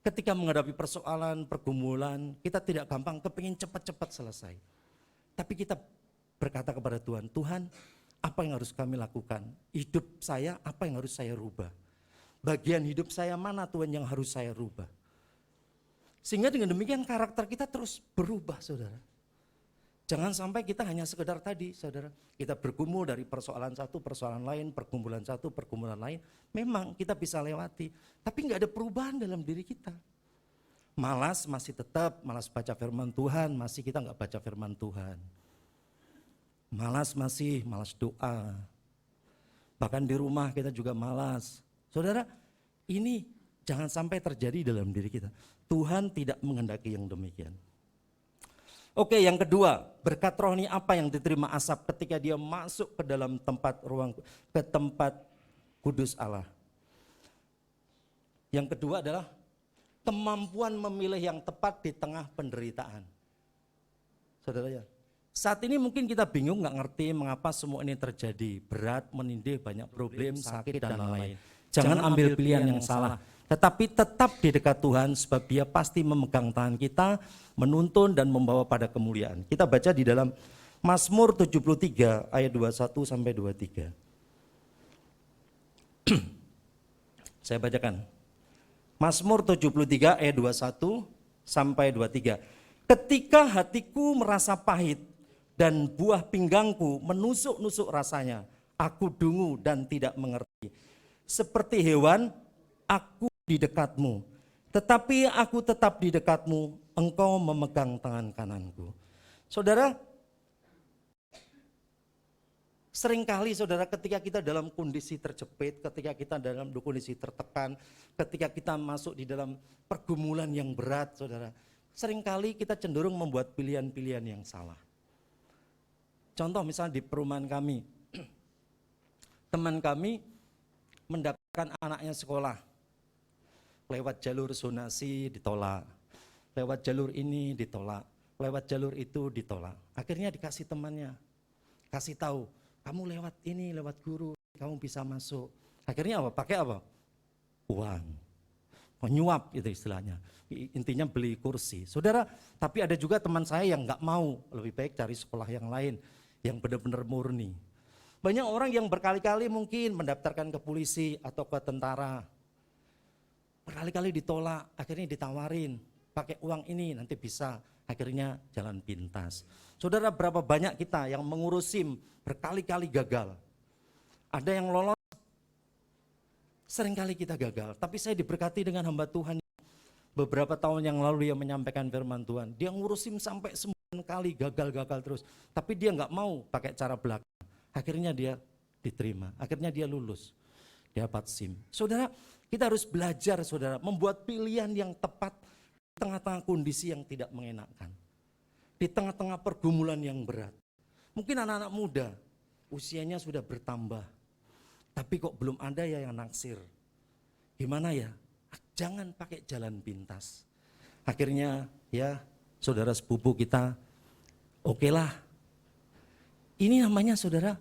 ketika menghadapi persoalan, pergumulan, kita tidak gampang kepingin cepat-cepat selesai. Tapi kita berkata kepada Tuhan, Tuhan apa yang harus kami lakukan? Hidup saya apa yang harus saya rubah? Bagian hidup saya mana Tuhan yang harus saya rubah? Sehingga dengan demikian karakter kita terus berubah saudara. Jangan sampai kita hanya sekedar tadi saudara. Kita bergumul dari persoalan satu, persoalan lain, pergumulan satu, pergumulan lain. Memang kita bisa lewati. Tapi gak ada perubahan dalam diri kita. Malas masih tetap, malas baca firman Tuhan, masih kita gak baca firman Tuhan. Malas masih, malas doa. Bahkan di rumah kita juga malas. Saudara, ini jangan sampai terjadi dalam diri kita. Tuhan tidak menghendaki yang demikian. Oke, yang kedua, berkat rohani apa yang diterima Asap ketika dia masuk ke dalam tempat ke tempat kudus Allah? Yang kedua adalah kemampuan memilih yang tepat di tengah penderitaan. Saudara ya, saat ini mungkin kita bingung, nggak ngerti mengapa semua ini terjadi. Berat, menindih, banyak problem, sakit dan lain-lain. Jangan ambil pilihan yang salah. Tetapi tetap di dekat Tuhan sebab dia pasti memegang tangan kita, menuntun dan membawa pada kemuliaan. Kita baca di dalam Mazmur 73 ayat 21 sampai 23. Saya bacakan. Mazmur 73 ayat 21 sampai 23. Ketika hatiku merasa pahit dan buah pinggangku menusuk-nusuk rasanya, aku dungu dan tidak mengerti. Seperti hewan, aku di dekatmu, tetapi aku tetap di dekatmu, engkau memegang tangan kananku. Saudara, seringkali saudara ketika kita dalam kondisi terjepit, ketika kita dalam kondisi tertekan, ketika kita masuk di dalam pergumulan yang berat saudara, seringkali kita cenderung membuat pilihan-pilihan yang salah. Contoh misalnya di perumahan kami, teman kami mendaftarkan anaknya sekolah. Lewat jalur zonasi ditolak, lewat jalur ini ditolak, lewat jalur itu ditolak. Akhirnya dikasih temannya, kasih tahu, kamu lewat ini, lewat guru, kamu bisa masuk. Akhirnya apa? Pakai apa? Uang, menyuap itu istilahnya. Intinya beli kursi. Saudara, tapi ada juga teman saya yang nggak mau, lebih baik cari sekolah yang lain, yang benar-benar murni. Banyak orang yang berkali-kali mungkin mendaftarkan ke polisi atau ke tentara. Berkali-kali ditolak, akhirnya ditawarin, pakai uang ini nanti bisa, akhirnya jalan pintas. Saudara, berapa banyak kita yang mengurus SIM berkali-kali gagal. Ada yang lolos, seringkali kita gagal. Tapi saya diberkati dengan hamba Tuhan. Beberapa tahun yang lalu dia menyampaikan firman Tuhan. Dia ngurus SIM sampai 9 kali gagal-gagal terus. Tapi dia nggak mau pakai cara belakang. Akhirnya dia diterima, akhirnya dia lulus, dapat SIM. Saudara, kita harus belajar, saudara, membuat pilihan yang tepat di tengah-tengah kondisi yang tidak mengenakan. Di tengah-tengah pergumulan yang berat. Mungkin anak-anak muda, usianya sudah bertambah. Tapi kok belum ada ya yang naksir. Gimana ya? Jangan pakai jalan pintas. Akhirnya ya, saudara sepupu kita, okelah. Ini namanya saudara,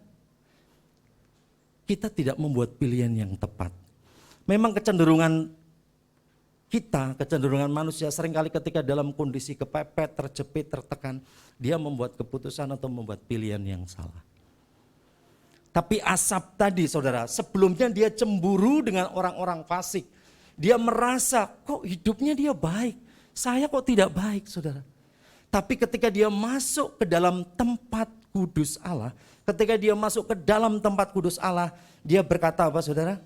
kita tidak membuat pilihan yang tepat. Memang kecenderungan kita, kecenderungan manusia seringkali ketika dalam kondisi kepepet, terjepit, tertekan, dia membuat keputusan atau membuat pilihan yang salah. Tapi Asap tadi saudara, sebelumnya dia cemburu dengan orang-orang fasik. Dia merasa kok hidupnya dia baik, saya kok tidak baik saudara. Tapi ketika dia masuk ke dalam tempat kudus Allah, ketika dia masuk ke dalam tempat kudus Allah, dia berkata apa saudara?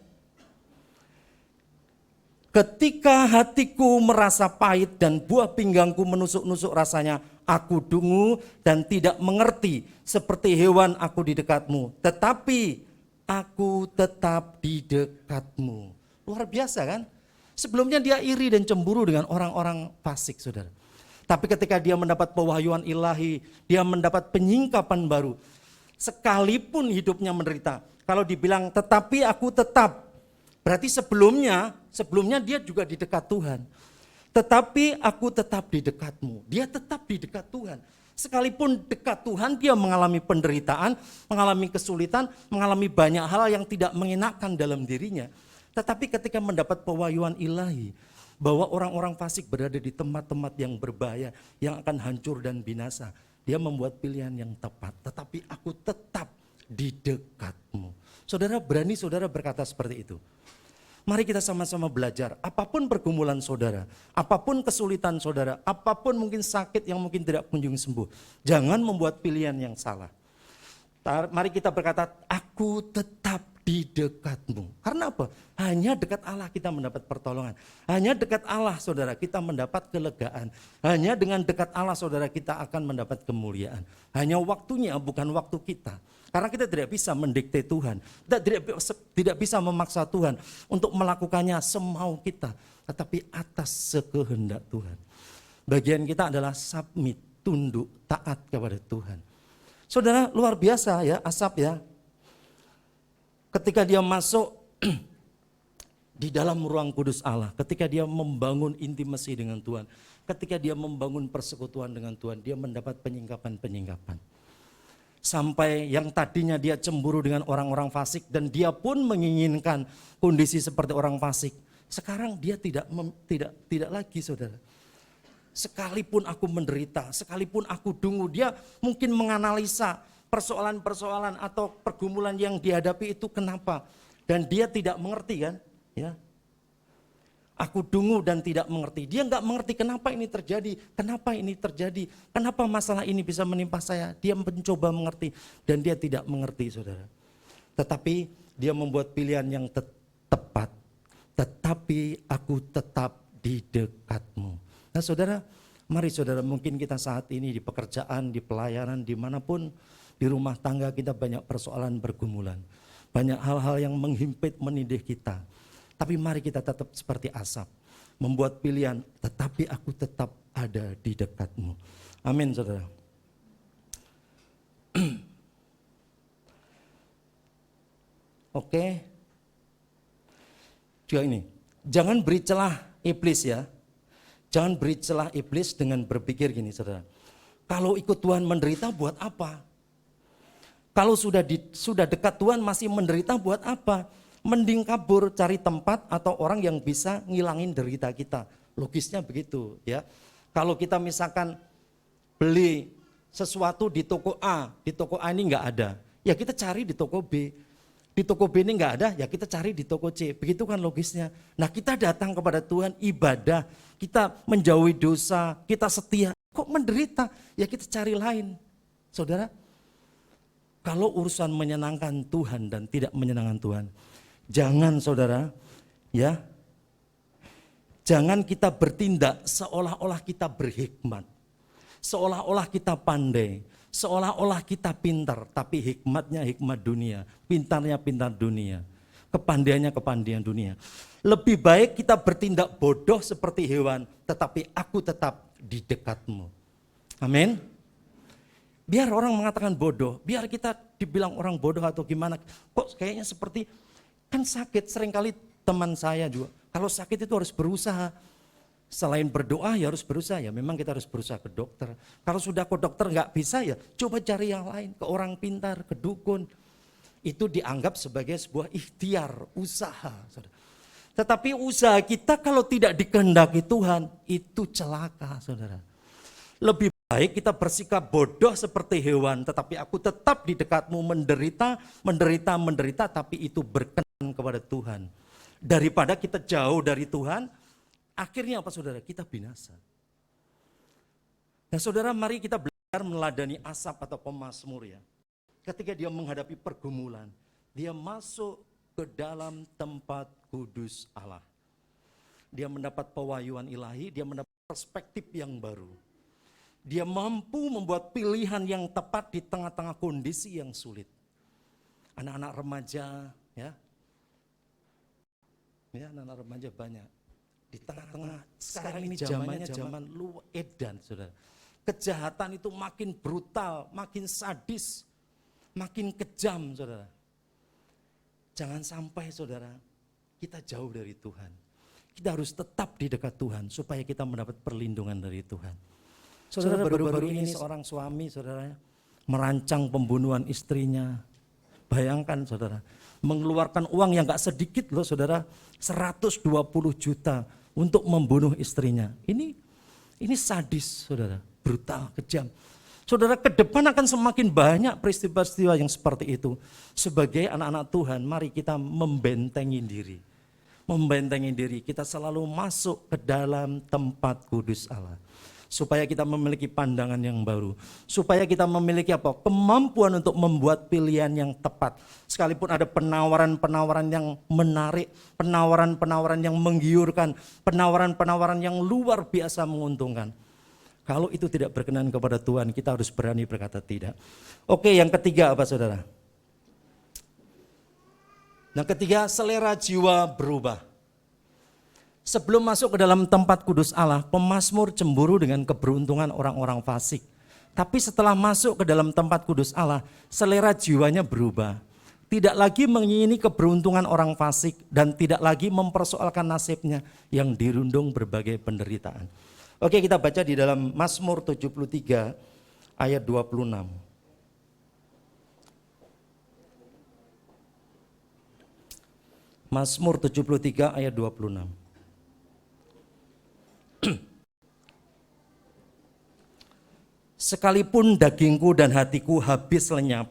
Ketika hatiku merasa pahit dan buah pinggangku menusuk-nusuk rasanya, aku dungu dan tidak mengerti, seperti hewan aku di dekatmu. Tetapi aku tetap di dekatmu. Luar biasa kan? Sebelumnya dia iri dan cemburu dengan orang-orang fasik saudara. Tapi ketika dia mendapat pewahyuan ilahi, dia mendapat penyingkapan baru. Sekalipun hidupnya menderita, kalau dibilang tetapi aku tetap, berarti sebelumnya dia juga di dekat Tuhan. Tetapi aku tetap di dekatmu. Dia tetap di dekat Tuhan. Sekalipun dekat Tuhan, dia mengalami penderitaan, mengalami kesulitan, mengalami banyak hal yang tidak mengenakan dalam dirinya. Tetapi ketika mendapat pewahyuan ilahi, bahwa orang-orang fasik berada di tempat-tempat yang berbahaya, yang akan hancur dan binasa, dia membuat pilihan yang tepat. Tetapi aku tetap di dekatmu. Saudara, berani saudara berkata seperti itu? Mari kita sama-sama belajar, apapun pergumulan saudara, apapun kesulitan saudara, apapun mungkin sakit yang mungkin tidak kunjung sembuh, jangan membuat pilihan yang salah. Mari kita berkata, aku tetap di dekatmu. Karena apa? Hanya dekat Allah kita mendapat pertolongan. Hanya dekat Allah saudara kita mendapat kelegaan. Hanya dengan dekat Allah saudara kita akan mendapat kemuliaan. Hanya waktunya bukan waktu kita. Karena kita tidak bisa mendikte Tuhan. Kita tidak bisa memaksa Tuhan untuk melakukannya semau kita. Tetapi atas sekehendak Tuhan. Bagian kita adalah submit, tunduk, taat kepada Tuhan. Saudara, luar biasa ya Asap ya. Ketika dia masuk di dalam ruang kudus Allah, ketika dia membangun intimasi dengan Tuhan, ketika dia membangun persekutuan dengan Tuhan, dia mendapat penyingkapan-penyingkapan. Sampai yang tadinya dia cemburu dengan orang-orang fasik dan dia pun menginginkan kondisi seperti orang fasik. Sekarang dia tidak lagi saudara. Sekalipun aku menderita, sekalipun aku dungu, dia mungkin menganalisa persoalan-persoalan atau pergumulan yang dihadapi itu kenapa. Dan dia tidak mengerti kan. Ya. Aku dungu dan tidak mengerti. Dia nggak mengerti kenapa ini terjadi, kenapa masalah ini bisa menimpa saya. Dia mencoba mengerti dan dia tidak mengerti saudara. Tetapi dia membuat pilihan yang tepat. Tetapi aku tetap di dekatmu. Nah saudara, mari saudara, mungkin kita saat ini di pekerjaan, di pelayanan, dimanapun, di rumah tangga kita banyak persoalan pergumulan. Banyak hal-hal yang menghimpit, menindih kita. Tapi mari kita tetap seperti Asap. Membuat pilihan, tetapi aku tetap ada di dekatmu. Amin saudara. Oke. juga ini, jangan beri celah iblis ya. Jangan beri celah iblis dengan berpikir gini saudara. Kalau ikut Tuhan menderita buat apa? Kalau sudah dekat Tuhan masih menderita buat apa? Mending kabur cari tempat atau orang yang bisa ngilangin derita kita. Logisnya begitu ya. Kalau kita misalkan beli sesuatu di toko A ini nggak ada, ya kita cari di toko B. Di toko B ini nggak ada, ya kita cari di toko C. Begitu kan logisnya. Nah kita datang kepada Tuhan ibadah, kita menjauhi dosa, kita setia. Kok menderita? Ya kita cari lain. Saudara, kalau urusan menyenangkan Tuhan dan tidak menyenangkan Tuhan, jangan saudara, ya, jangan kita bertindak seolah-olah kita berhikmat, seolah-olah kita pandai, seolah-olah kita pintar, tapi hikmatnya hikmat dunia, pintarnya pintar dunia, kepandaiannya kepandaian dunia. Lebih baik kita bertindak bodoh seperti hewan, tetapi aku tetap di dekatmu. Amin. Biar orang mengatakan bodoh, biar kita dibilang orang bodoh atau gimana, kok kayaknya seperti, kan sakit, seringkali teman saya juga, kalau sakit itu harus berusaha. Selain berdoa ya harus berusaha, ya memang kita harus berusaha ke dokter. Kalau sudah ke dokter nggak bisa ya coba cari yang lain, ke orang pintar, ke dukun. Itu dianggap sebagai sebuah ikhtiar, usaha. Tetapi usaha kita kalau tidak dikehendaki Tuhan, itu celaka saudara. Lebih baik kita bersikap bodoh seperti hewan, tetapi aku tetap di dekatmu menderita, tapi itu berkenan kepada Tuhan. Daripada kita jauh dari Tuhan, akhirnya apa saudara? Kita binasa. Nah saudara, mari kita belajar meneladani Asaf atau pemazmur ya. Ketika dia menghadapi pergumulan, dia masuk ke dalam tempat kudus Allah. Dia mendapat pewahyuan ilahi, dia mendapat perspektif yang baru. Dia mampu membuat pilihan yang tepat di tengah-tengah kondisi yang sulit. Anak-anak remaja ya, anak-anak remaja banyak. Di tengah-tengah sekarang ini zamannya zaman lu edan saudara. Kejahatan itu makin brutal, makin sadis, makin kejam saudara. Jangan sampai saudara kita jauh dari Tuhan. Kita harus tetap di dekat Tuhan supaya kita mendapat perlindungan dari Tuhan. Saudara, baru-baru ini seorang suami saudara merancang pembunuhan istrinya. Bayangkan saudara, mengeluarkan uang yang gak sedikit loh saudara, 120 juta untuk membunuh istrinya. Ini sadis saudara, brutal, kejam. Saudara, ke depan akan semakin banyak peristiwa-peristiwa yang seperti itu. Sebagai anak-anak Tuhan, mari kita membentengi diri. Membentengi diri, kita selalu masuk ke dalam tempat kudus Allah. Supaya kita memiliki pandangan yang baru. Supaya kita memiliki apa? Kemampuan untuk membuat pilihan yang tepat. Sekalipun ada penawaran-penawaran yang menarik, penawaran-penawaran yang menggiurkan, penawaran-penawaran yang luar biasa menguntungkan. Kalau itu tidak berkenan kepada Tuhan, kita harus berani berkata tidak. Oke, yang ketiga apa saudara? Yang ketiga, selera jiwa berubah. Sebelum masuk ke dalam tempat kudus Allah, pemazmur cemburu dengan keberuntungan orang-orang fasik. Tapi setelah masuk ke dalam tempat kudus Allah, selera jiwanya berubah. Tidak lagi mengingini keberuntungan orang fasik dan tidak lagi mempersoalkan nasibnya yang dirundung berbagai penderitaan. Oke, kita baca di dalam Mazmur 73 ayat 26. Mazmur 73 ayat 26. Sekalipun dagingku dan hatiku habis lenyap,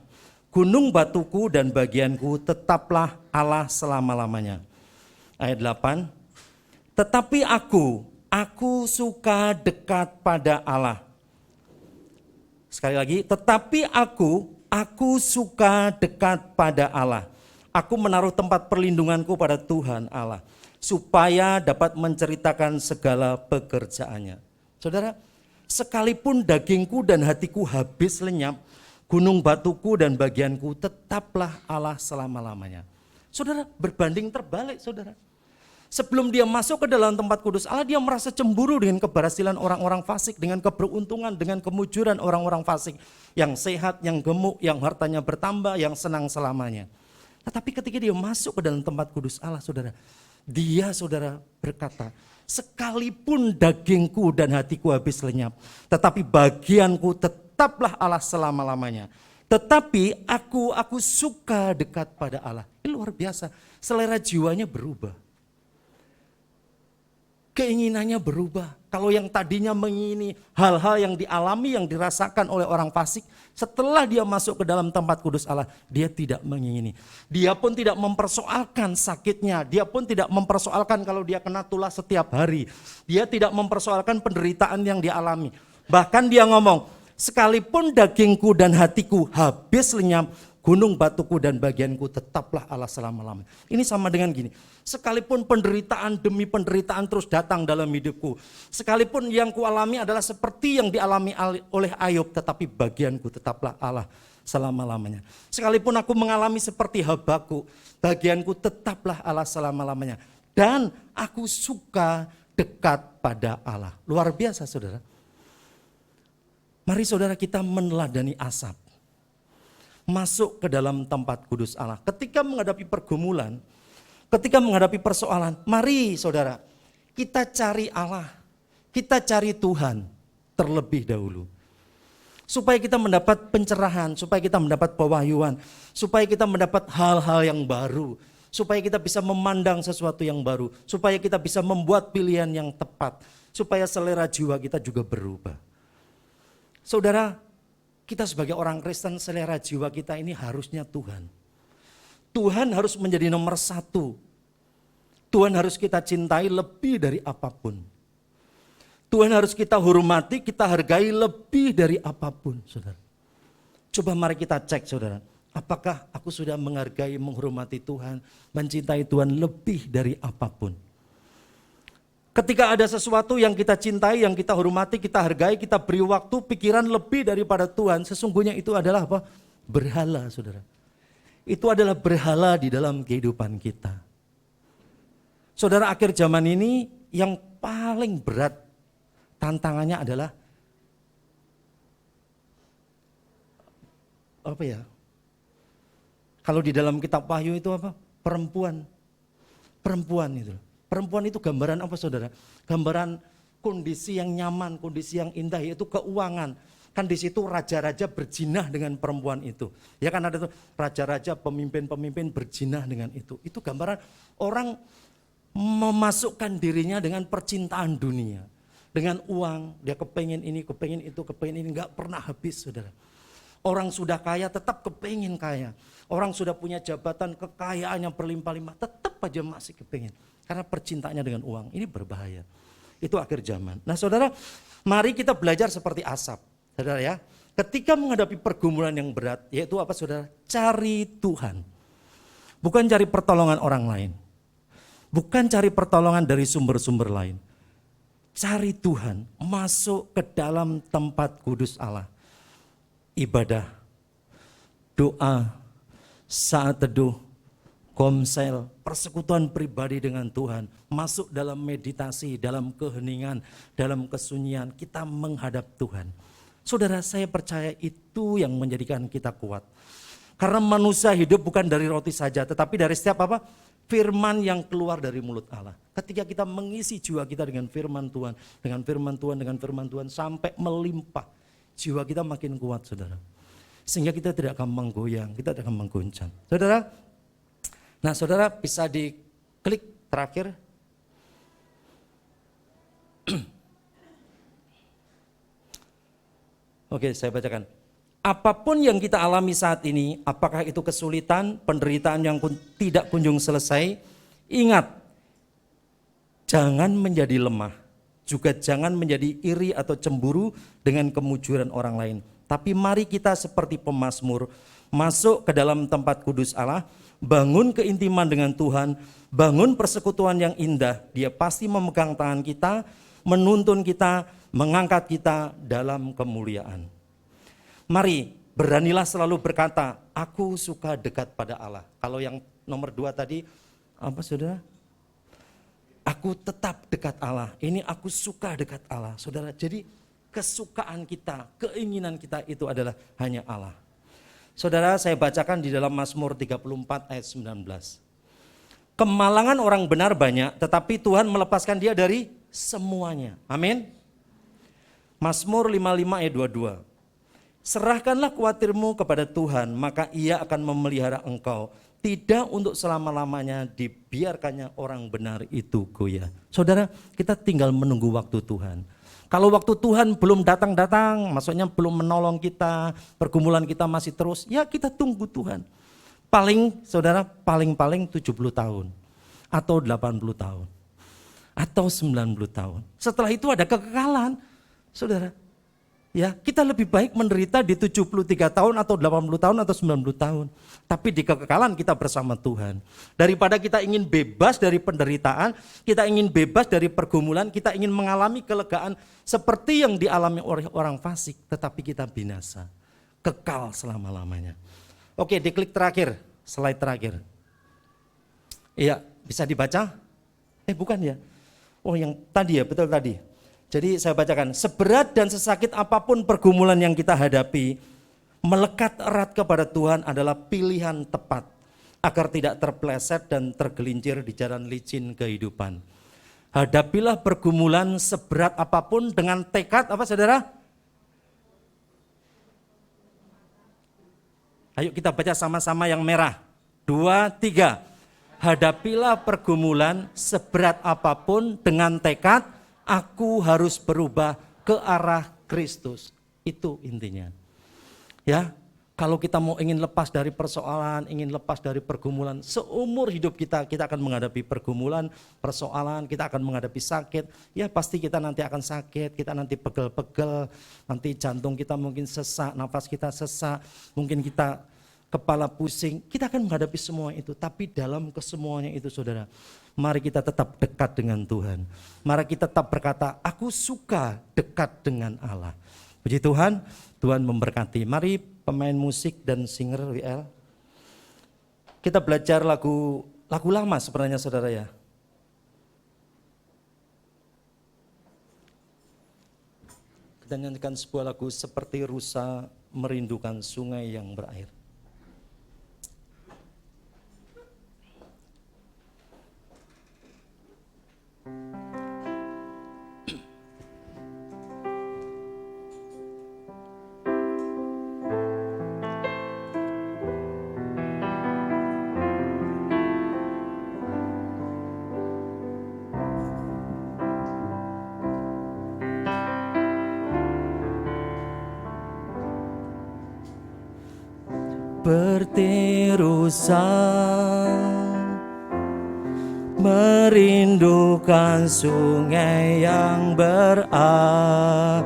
gunung batuku dan bagianku tetaplah Allah selama-lamanya. Ayat 8. Tetapi aku suka dekat pada Allah. Sekali lagi, tetapi aku suka dekat pada Allah. Aku menaruh tempat perlindunganku pada Tuhan Allah, supaya dapat menceritakan segala pekerjaannya. Saudara, sekalipun dagingku dan hatiku habis lenyap, gunung batuku dan bagianku tetaplah Allah selama-lamanya. Saudara, berbanding terbalik saudara. Sebelum dia masuk ke dalam tempat kudus Allah, dia merasa cemburu dengan keberhasilan orang-orang fasik, dengan keberuntungan, dengan kemujuran orang-orang fasik. Yang sehat, yang gemuk, yang hartanya bertambah, yang senang selamanya. Tetapi ketika dia masuk ke dalam tempat kudus Allah, saudara, Dia saudara berkata, sekalipun dagingku dan hatiku habis lenyap, tetapi bagianku tetaplah Allah selama-lamanya. Tetapi aku suka dekat pada Allah. Ini luar biasa, selera jiwanya berubah. Keinginannya berubah. Kalau yang tadinya mengingini hal-hal yang dialami, yang dirasakan oleh orang fasik, setelah dia masuk ke dalam tempat kudus Allah, dia tidak mengingini. Dia pun tidak mempersoalkan sakitnya, dia pun tidak mempersoalkan kalau dia kena tulah setiap hari. Dia tidak mempersoalkan penderitaan yang dia alami. Bahkan dia ngomong, sekalipun dagingku dan hatiku habis lenyap, gunung batuku dan bagianku tetaplah Allah selama-lamanya. Ini sama dengan gini, sekalipun penderitaan demi penderitaan terus datang dalam hidupku, sekalipun yang kualami adalah seperti yang dialami oleh Ayub, tetapi bagianku tetaplah Allah selama-lamanya. Sekalipun aku mengalami seperti Habakuk, bagianku tetaplah Allah selama-lamanya. Dan aku suka dekat pada Allah. Luar biasa saudara. Mari saudara kita meneladani Asaf. Masuk ke dalam tempat kudus Allah. Ketika menghadapi pergumulan, ketika menghadapi persoalan, mari saudara, kita cari Allah, kita cari Tuhan terlebih dahulu. Supaya kita mendapat pencerahan, supaya kita mendapat pewahyuan, supaya kita mendapat hal-hal yang baru, supaya kita bisa memandang sesuatu yang baru, supaya kita bisa membuat pilihan yang tepat, supaya selera jiwa kita juga berubah. Saudara, kita sebagai orang Kristen, selera jiwa kita ini harusnya Tuhan. Tuhan harus menjadi nomor satu. Tuhan harus kita cintai lebih dari apapun. Tuhan harus kita hormati, kita hargai lebih dari apapun, saudara. Coba mari kita cek, saudara. Apakah aku sudah menghargai, menghormati Tuhan, mencintai Tuhan lebih dari apapun? Ketika ada sesuatu yang kita cintai, yang kita hormati, kita hargai, kita beri waktu, pikiran lebih daripada Tuhan, sesungguhnya itu adalah apa? Berhala, saudara. Itu adalah berhala di dalam kehidupan kita. Saudara, akhir zaman ini yang paling berat tantangannya adalah apa ya? Kalau di dalam kitab Wahyu itu apa? Perempuan. Perempuan itu. Perempuan itu gambaran apa saudara? Gambaran kondisi yang nyaman, kondisi yang indah, yaitu keuangan. Kan di situ raja-raja berjinah dengan perempuan itu. Ya kan ada tuh raja-raja, pemimpin-pemimpin berjinah dengan itu. Itu gambaran orang memasukkan dirinya dengan percintaan dunia. Dengan uang, dia kepengen ini, kepengen itu, kepengen ini, gak pernah habis saudara. Orang sudah kaya tetap kepengen kaya. Orang sudah punya jabatan, kekayaannya berlimpah-limpah, tetap aja masih kepengen. Karena percintaannya dengan uang, ini berbahaya. Itu akhir zaman. Nah saudara, mari kita belajar seperti Asaf. Saudara ya, ketika menghadapi pergumulan yang berat, yaitu apa saudara? Cari Tuhan. Bukan cari pertolongan orang lain. Bukan cari pertolongan dari sumber-sumber lain. Cari Tuhan, masuk ke dalam tempat kudus Allah. Ibadah, doa, saat teduh, komsel, persekutuan pribadi dengan Tuhan, masuk dalam meditasi, dalam keheningan, dalam kesunyian, kita menghadap Tuhan. Saudara, saya percaya itu yang menjadikan kita kuat. Karena manusia hidup bukan dari roti saja, tetapi dari setiap apa? Firman yang keluar dari mulut Allah. Ketika kita mengisi jiwa kita dengan firman Tuhan, dengan firman Tuhan, dengan firman Tuhan sampai melimpah, jiwa kita makin kuat, saudara. Sehingga kita tidak akan menggoyang, kita tidak akan mengguncang. Saudara, nah saudara bisa diklik terakhir. Oke, saya bacakan. Apapun yang kita alami saat ini, apakah itu kesulitan, penderitaan yang tidak kunjung selesai, ingat, jangan menjadi lemah, juga jangan menjadi iri atau cemburu dengan kemujuran orang lain. Tapi mari kita seperti pemazmur, masuk ke dalam tempat kudus Allah, bangun keintiman dengan Tuhan, bangun persekutuan yang indah. Dia pasti memegang tangan kita, menuntun kita, mengangkat kita dalam kemuliaan. Mari beranilah selalu berkata, aku suka dekat pada Allah. Kalau yang nomor 2 tadi, apa saudara? Aku tetap dekat Allah, ini aku suka dekat Allah. Saudara, jadi kesukaan kita, keinginan kita itu adalah hanya Allah. Saudara, saya bacakan di dalam Mazmur 34 ayat 19. Kemalangan orang benar banyak, tetapi Tuhan melepaskan dia dari semuanya. Amin. Mazmur 55 ayat 22. Serahkanlah khawatirmu kepada Tuhan, maka Ia akan memelihara engkau. Tidak untuk selama-lamanya dibiarkannya orang benar itu goyah. Saudara, kita tinggal menunggu waktu Tuhan. Kalau waktu Tuhan belum datang-datang, maksudnya belum menolong kita, pergumulan kita masih terus, ya kita tunggu Tuhan. Paling, saudara, paling-paling 70 tahun. Atau 80 tahun. Atau 90 tahun. Setelah itu ada kekekalan, saudara. Ya, kita lebih baik menderita di 73 tahun atau 80 tahun atau 90 tahun. Tapi di kekekalan kita bersama Tuhan. Daripada kita ingin bebas dari penderitaan, kita ingin bebas dari pergumulan, kita ingin mengalami kelegaan seperti yang dialami oleh orang fasik, tetapi kita binasa. Kekal selama-lamanya. Oke, diklik terakhir, slide terakhir. Iya, bisa dibaca? Bukan ya. Oh, yang tadi ya, betul tadi. Jadi saya bacakan, seberat dan sesakit apapun pergumulan yang kita hadapi, melekat erat kepada Tuhan adalah pilihan tepat agar tidak terpeleset dan tergelincir di jalan licin kehidupan. Hadapilah pergumulan seberat apapun dengan tekad apa saudara? Ayo kita baca sama-sama yang merah. 2, 3. Hadapilah pergumulan seberat apapun dengan tekad aku harus berubah ke arah Kristus. Itu intinya. Ya, kalau kita mau ingin lepas dari persoalan, ingin lepas dari pergumulan, seumur hidup kita akan menghadapi pergumulan, persoalan, kita akan menghadapi sakit. Ya pasti kita nanti akan sakit, kita nanti pegel-pegel, nanti jantung kita mungkin sesak, nafas kita sesak, mungkin kita kepala pusing, kita akan menghadapi semua itu. Tapi dalam kesemuanya itu saudara, mari kita tetap dekat dengan Tuhan. Mari kita tetap berkata, aku suka dekat dengan Allah. Puji Tuhan, Tuhan memberkati. Mari pemain musik dan singer WL. Kita belajar lagu lama sebenarnya saudara ya. Kita nyanyikan sebuah lagu seperti rusa merindukan sungai yang berair. Seperti rusa merindukan sungai yang berair,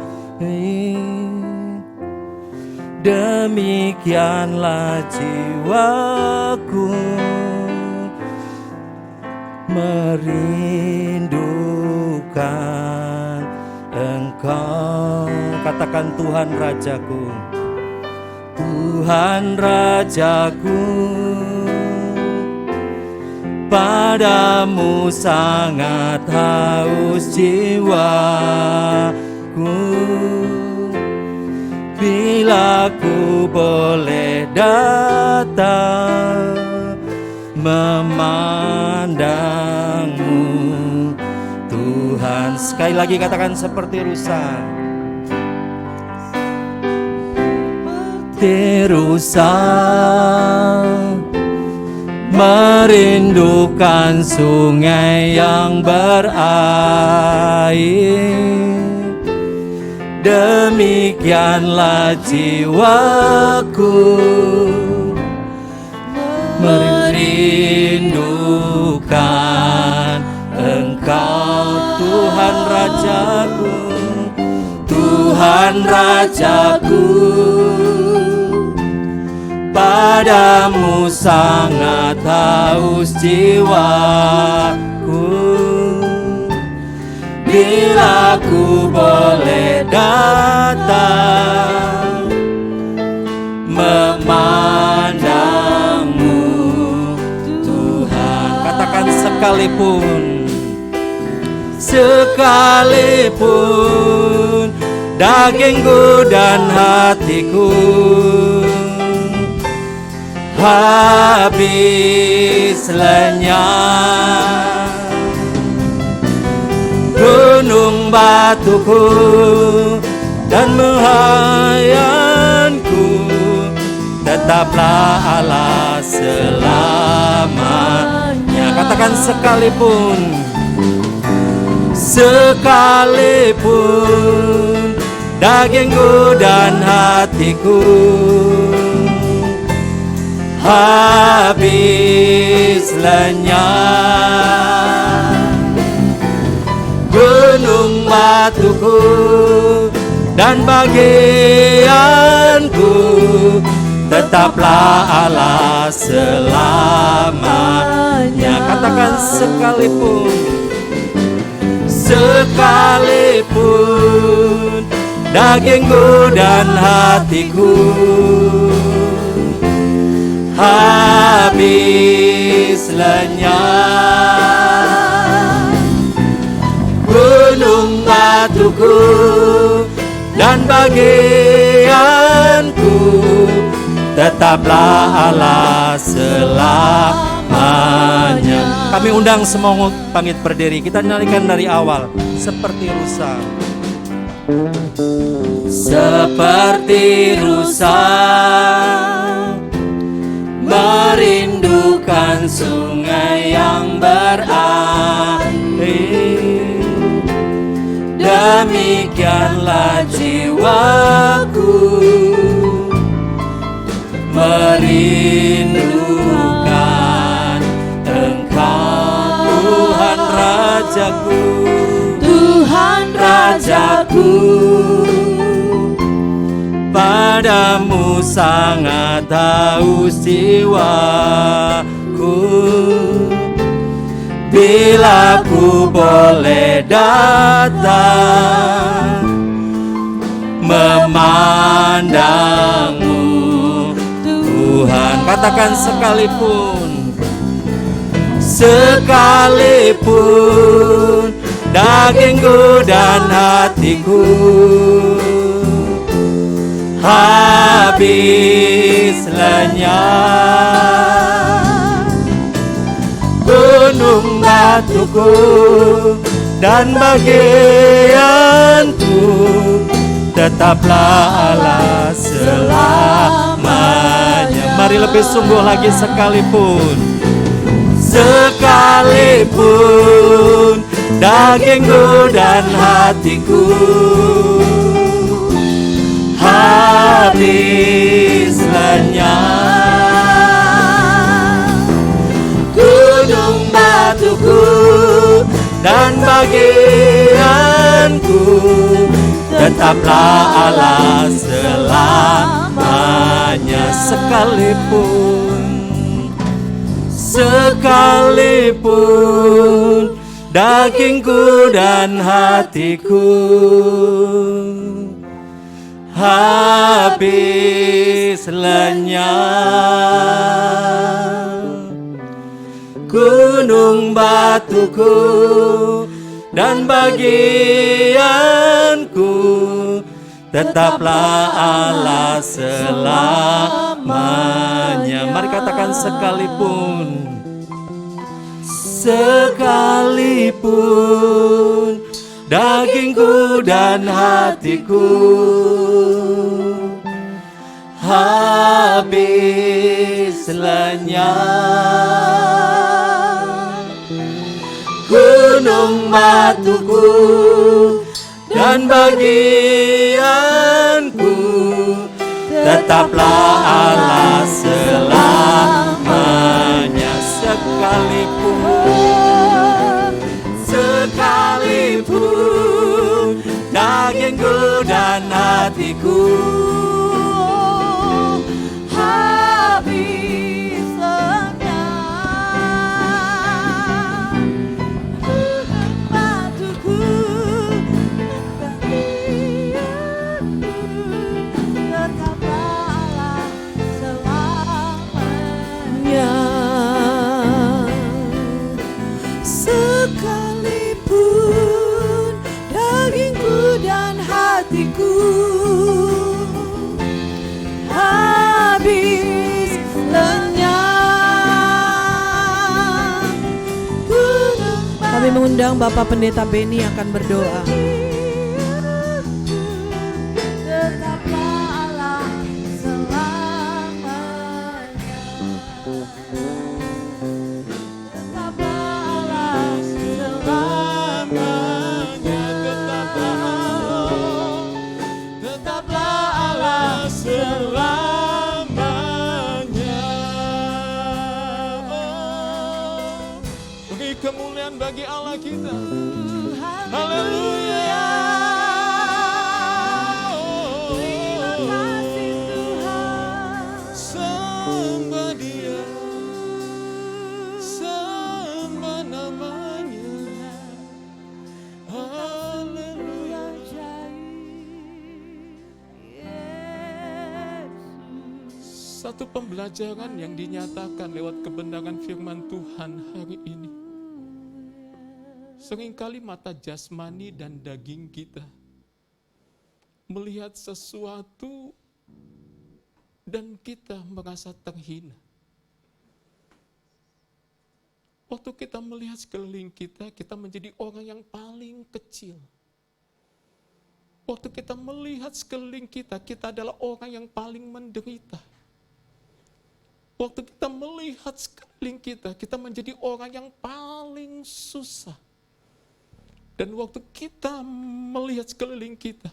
demikianlah jiwaku merindukan Engkau. Katakan Tuhan Rajaku, Tuhan Rajaku, padamu sangat haus jiwaku. Bila ku boleh datang memandangmu Tuhan. Sekali lagi katakan seperti rusa. Rusa merindukan sungai yang berair, demikianlah jiwaku merindukan Engkau. Tuhan Rajaku, Tuhan Rajaku, padamu sangat haus jiwaku. Bila ku boleh datang memandangmu Tuhan. Katakan sekalipun dagingku dan hatiku habis lenyap. Gunung batuku dan menghayatku, tetaplah Allah selamanya. Katakan sekalipun, sekalipun dagingku dan hatiku habis lenyap. Gunung batuku dan bagianku, tetaplah Allah selamanya. Katakan sekalipun, sekalipun dagingku dan hatiku habis lenyap. Gunung batuku dan bagianku, tetaplah Allah selamanya. Kami undang semua bangkit berdiri. Kita nyanyikan dari awal. Seperti rusa, seperti rusa merindukan sungai yang berair, demikianlah jiwaku merindukan Engkau, Tuhan Rajaku, Tuhan Rajaku. Padamu sangat haus jiwaku, bila ku boleh datang memandangmu, Tuhan. Katakan sekalipun, sekalipun dagingku dan hatiku habis lenyap. Gunung batuku dan bagianku, tetaplah Allah selamanya. Mari lebih sungguh lagi, sekalipun, sekalipun dagingku dan hatiku habis lenyap. Gunung batuku dan bagianku, tetaplah Allah selamanya. Sekalipun, sekalipun dagingku dan hatiku habis lenyap. Gunung batuku dan bagianku, tetaplah Allah selamanya. Mari katakan sekalipun, sekalipun dagingku dan hatiku habis lenyap. Gunung batuku dan bagianku, tetaplah Allah selamanya. Sekalipun, sekalipun dagingku dan hatiku Habis lenyap. Gunung batuku dan bagianku, tetaplah Allah selamanya. Sekalipun dagingku dan hatiku undang Bapak Pendeta Beni akan berdoa. Tetaplah Allah selamanya. Tetaplah Allah selamanya. Tetaplah Allah selamanya. Beri kemuliaan bagi Allah kita. Haleluya. Terima kasih Tuhan. Sembah Dia, sembah namanya. Haleluya. Satu pembelajaran yang dinyatakan lewat kebenaran firman Tuhan hari ini. Seringkali mata jasmani dan daging kita melihat sesuatu dan kita merasa terhina. Waktu kita melihat sekeliling kita, kita menjadi orang yang paling kecil. Waktu kita melihat sekeliling kita, kita adalah orang yang paling menderita. Waktu kita melihat sekeliling kita, kita menjadi orang yang paling susah. Dan waktu kita melihat sekeliling kita,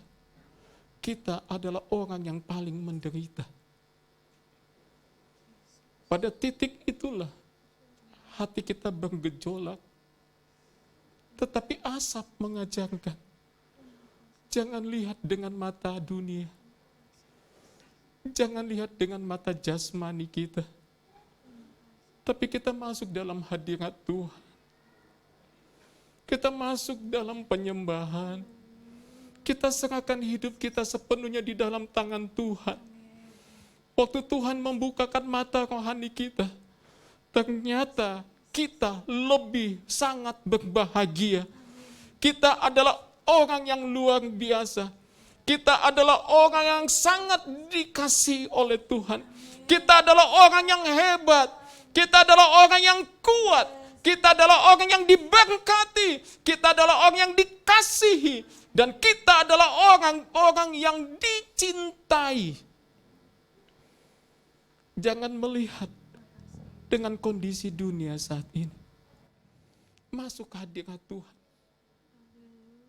kita adalah orang yang paling menderita. Pada titik itulah hati kita bergejolak. Tetapi asap mengajarkan, jangan lihat dengan mata dunia. Jangan lihat dengan mata jasmani kita. Tapi kita masuk dalam hadirat Tuhan. Kita masuk dalam penyembahan. Kita serahkan hidup kita sepenuhnya di dalam tangan Tuhan. Waktu Tuhan membukakan mata rohani kita, ternyata kita lebih sangat berbahagia. Kita adalah orang yang luar biasa. Kita adalah orang yang sangat dikasihi oleh Tuhan. Kita adalah orang yang hebat. Kita adalah orang yang kuat. Kita adalah orang yang diberkati. Kita adalah orang yang dikasihi. Dan kita adalah orang-orang yang dicintai. Jangan melihat dengan kondisi dunia saat ini. Masuk ke hadirat Tuhan.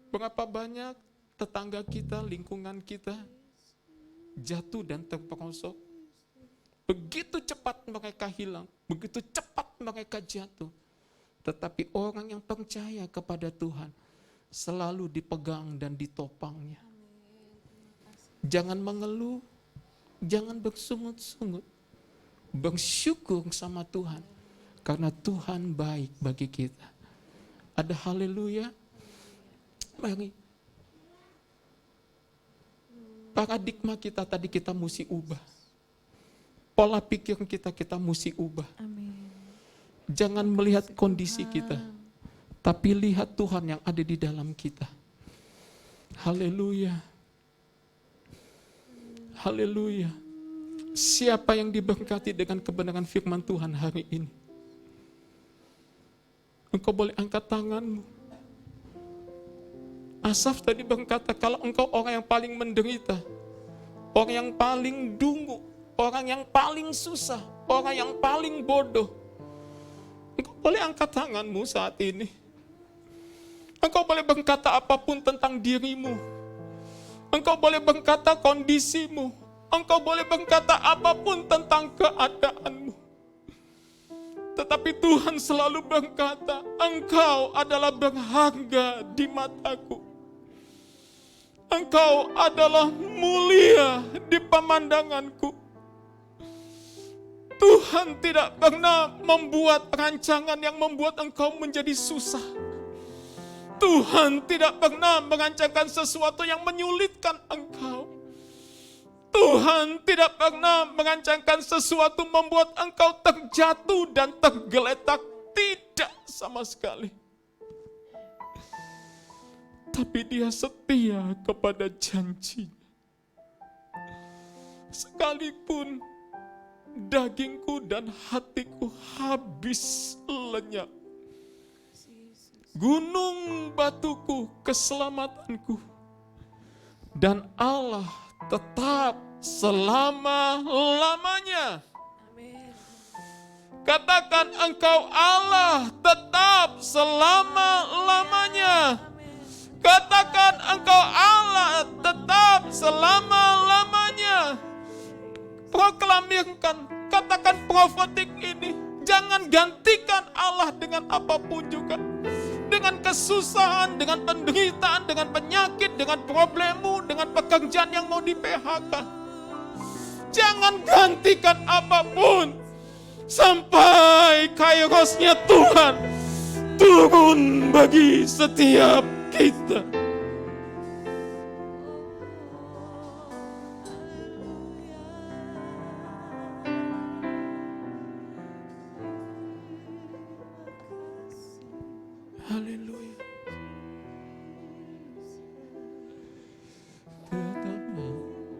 Berapa banyak tetangga kita, lingkungan kita jatuh dan terperosok. Begitu cepat mereka hilang, begitu cepat mereka jatuh. Tetapi orang yang percaya kepada Tuhan selalu dipegang dan ditopangnya. Jangan mengeluh, jangan bersungut-sungut. Bersyukur sama Tuhan, karena Tuhan baik bagi kita. Ada haleluya. Mari. Paradigma kita tadi kita mesti ubah. Pola pikir kita mesti ubah. Amin. Jangan melihat kondisi kita, tapi lihat Tuhan yang ada di dalam kita. Haleluya. Haleluya. Siapa yang diberkati dengan kebenaran firman Tuhan hari ini? Engkau boleh angkat tanganmu. Asaf tadi berkata, kalau engkau orang yang paling menderita, orang yang paling dungu, orang yang paling susah, orang yang paling bodoh, engkau boleh angkat tanganmu saat ini. Engkau boleh berkata apapun tentang dirimu. Engkau boleh berkata kondisimu. Engkau boleh berkata apapun tentang keadaanmu. Tetapi Tuhan selalu berkata, engkau adalah berharga di mataku. Engkau adalah mulia di pemandanganku. Tuhan tidak pernah membuat rancangan yang membuat engkau menjadi susah. Tuhan tidak pernah merancangkan sesuatu yang menyulitkan engkau. Tuhan tidak pernah merancangkan sesuatu membuat engkau terjatuh dan tergeletak. Tidak sama sekali. Tapi Dia setia kepada janjinya. Sekalipun dagingku dan hatiku habis lenyap, gunung batuku, keselamatanku, dan Allah tetap selama-lamanya. Katakan, Engkau Allah tetap selama-lamanya. Katakan, Engkau Allah tetap selama-lamanya. Proklamirkan, katakan profetik ini. Jangan gantikan Allah dengan apapun juga. Dengan kesusahan, dengan penderitaan, dengan penyakit, dengan problemmu, dengan pekerjaan yang mau di PHK. Jangan gantikan apapun. Sampai kairosnya Tuhan turun bagi setiap kita. Haleluya.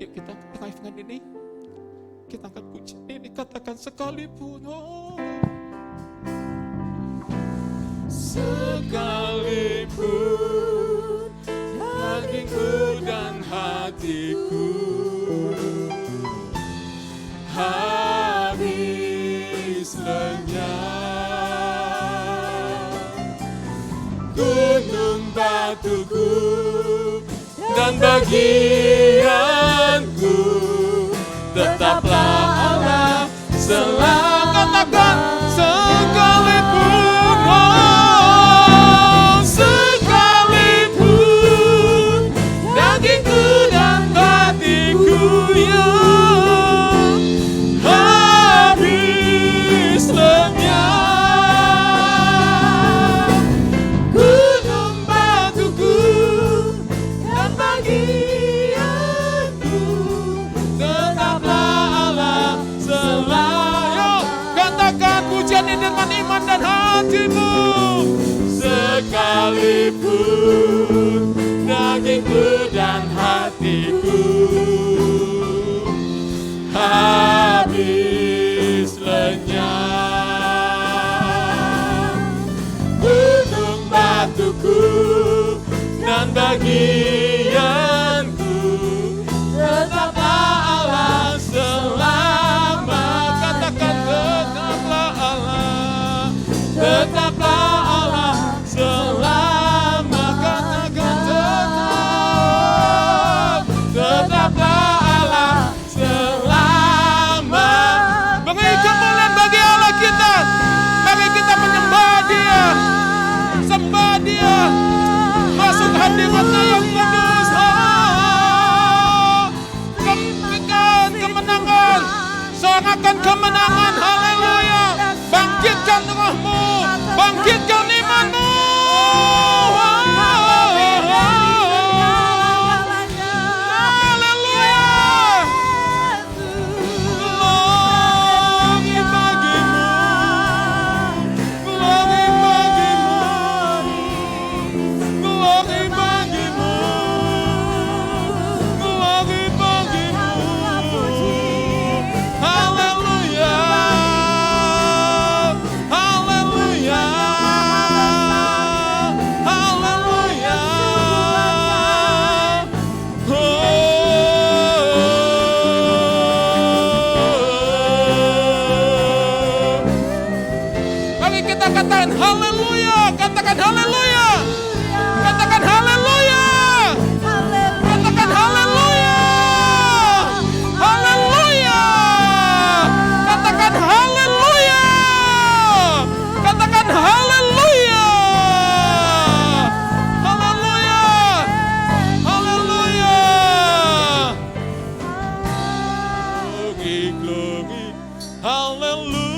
Yuk kita live-kan ini. Kita angkat pujian ini, katakan sekalipun, oh, sekalipun dagingku dan hatiku habis lenyap, gunung batuku dan bagianku tetaplah Allah selalu. Katakan sekalipun, oh, sekalipun dagingku dan hatiku yang habis lenyap, gunung batuku dan bagianku tetaplah Allah selalu. Katakan pujian ini dengan iman dan hatimu. Sekalipun dagingku dan hatiku habis lenyap, gunung batuku dan bagianku tetaplah Allah selama. Katakan tetaplah Allah, tetaplah Allah selama. Katakan tetaplah Allah selama. Beri kemuliaan bagi Allah kita. Mari kita menyembah Dia, sembah Dia, masuk hadirat-Nya yang kudus. Berikan kemenangan, sorakan kemenangan. Haleluya. Bangkitkan rohmu, bangkitkan imanmu. Katakan haleluya, katakan haleluya, katakan haleluya, katakan haleluya, haleluya, katakan haleluya, katakan haleluya, haleluya, haleluya, glory, glory, haleluya.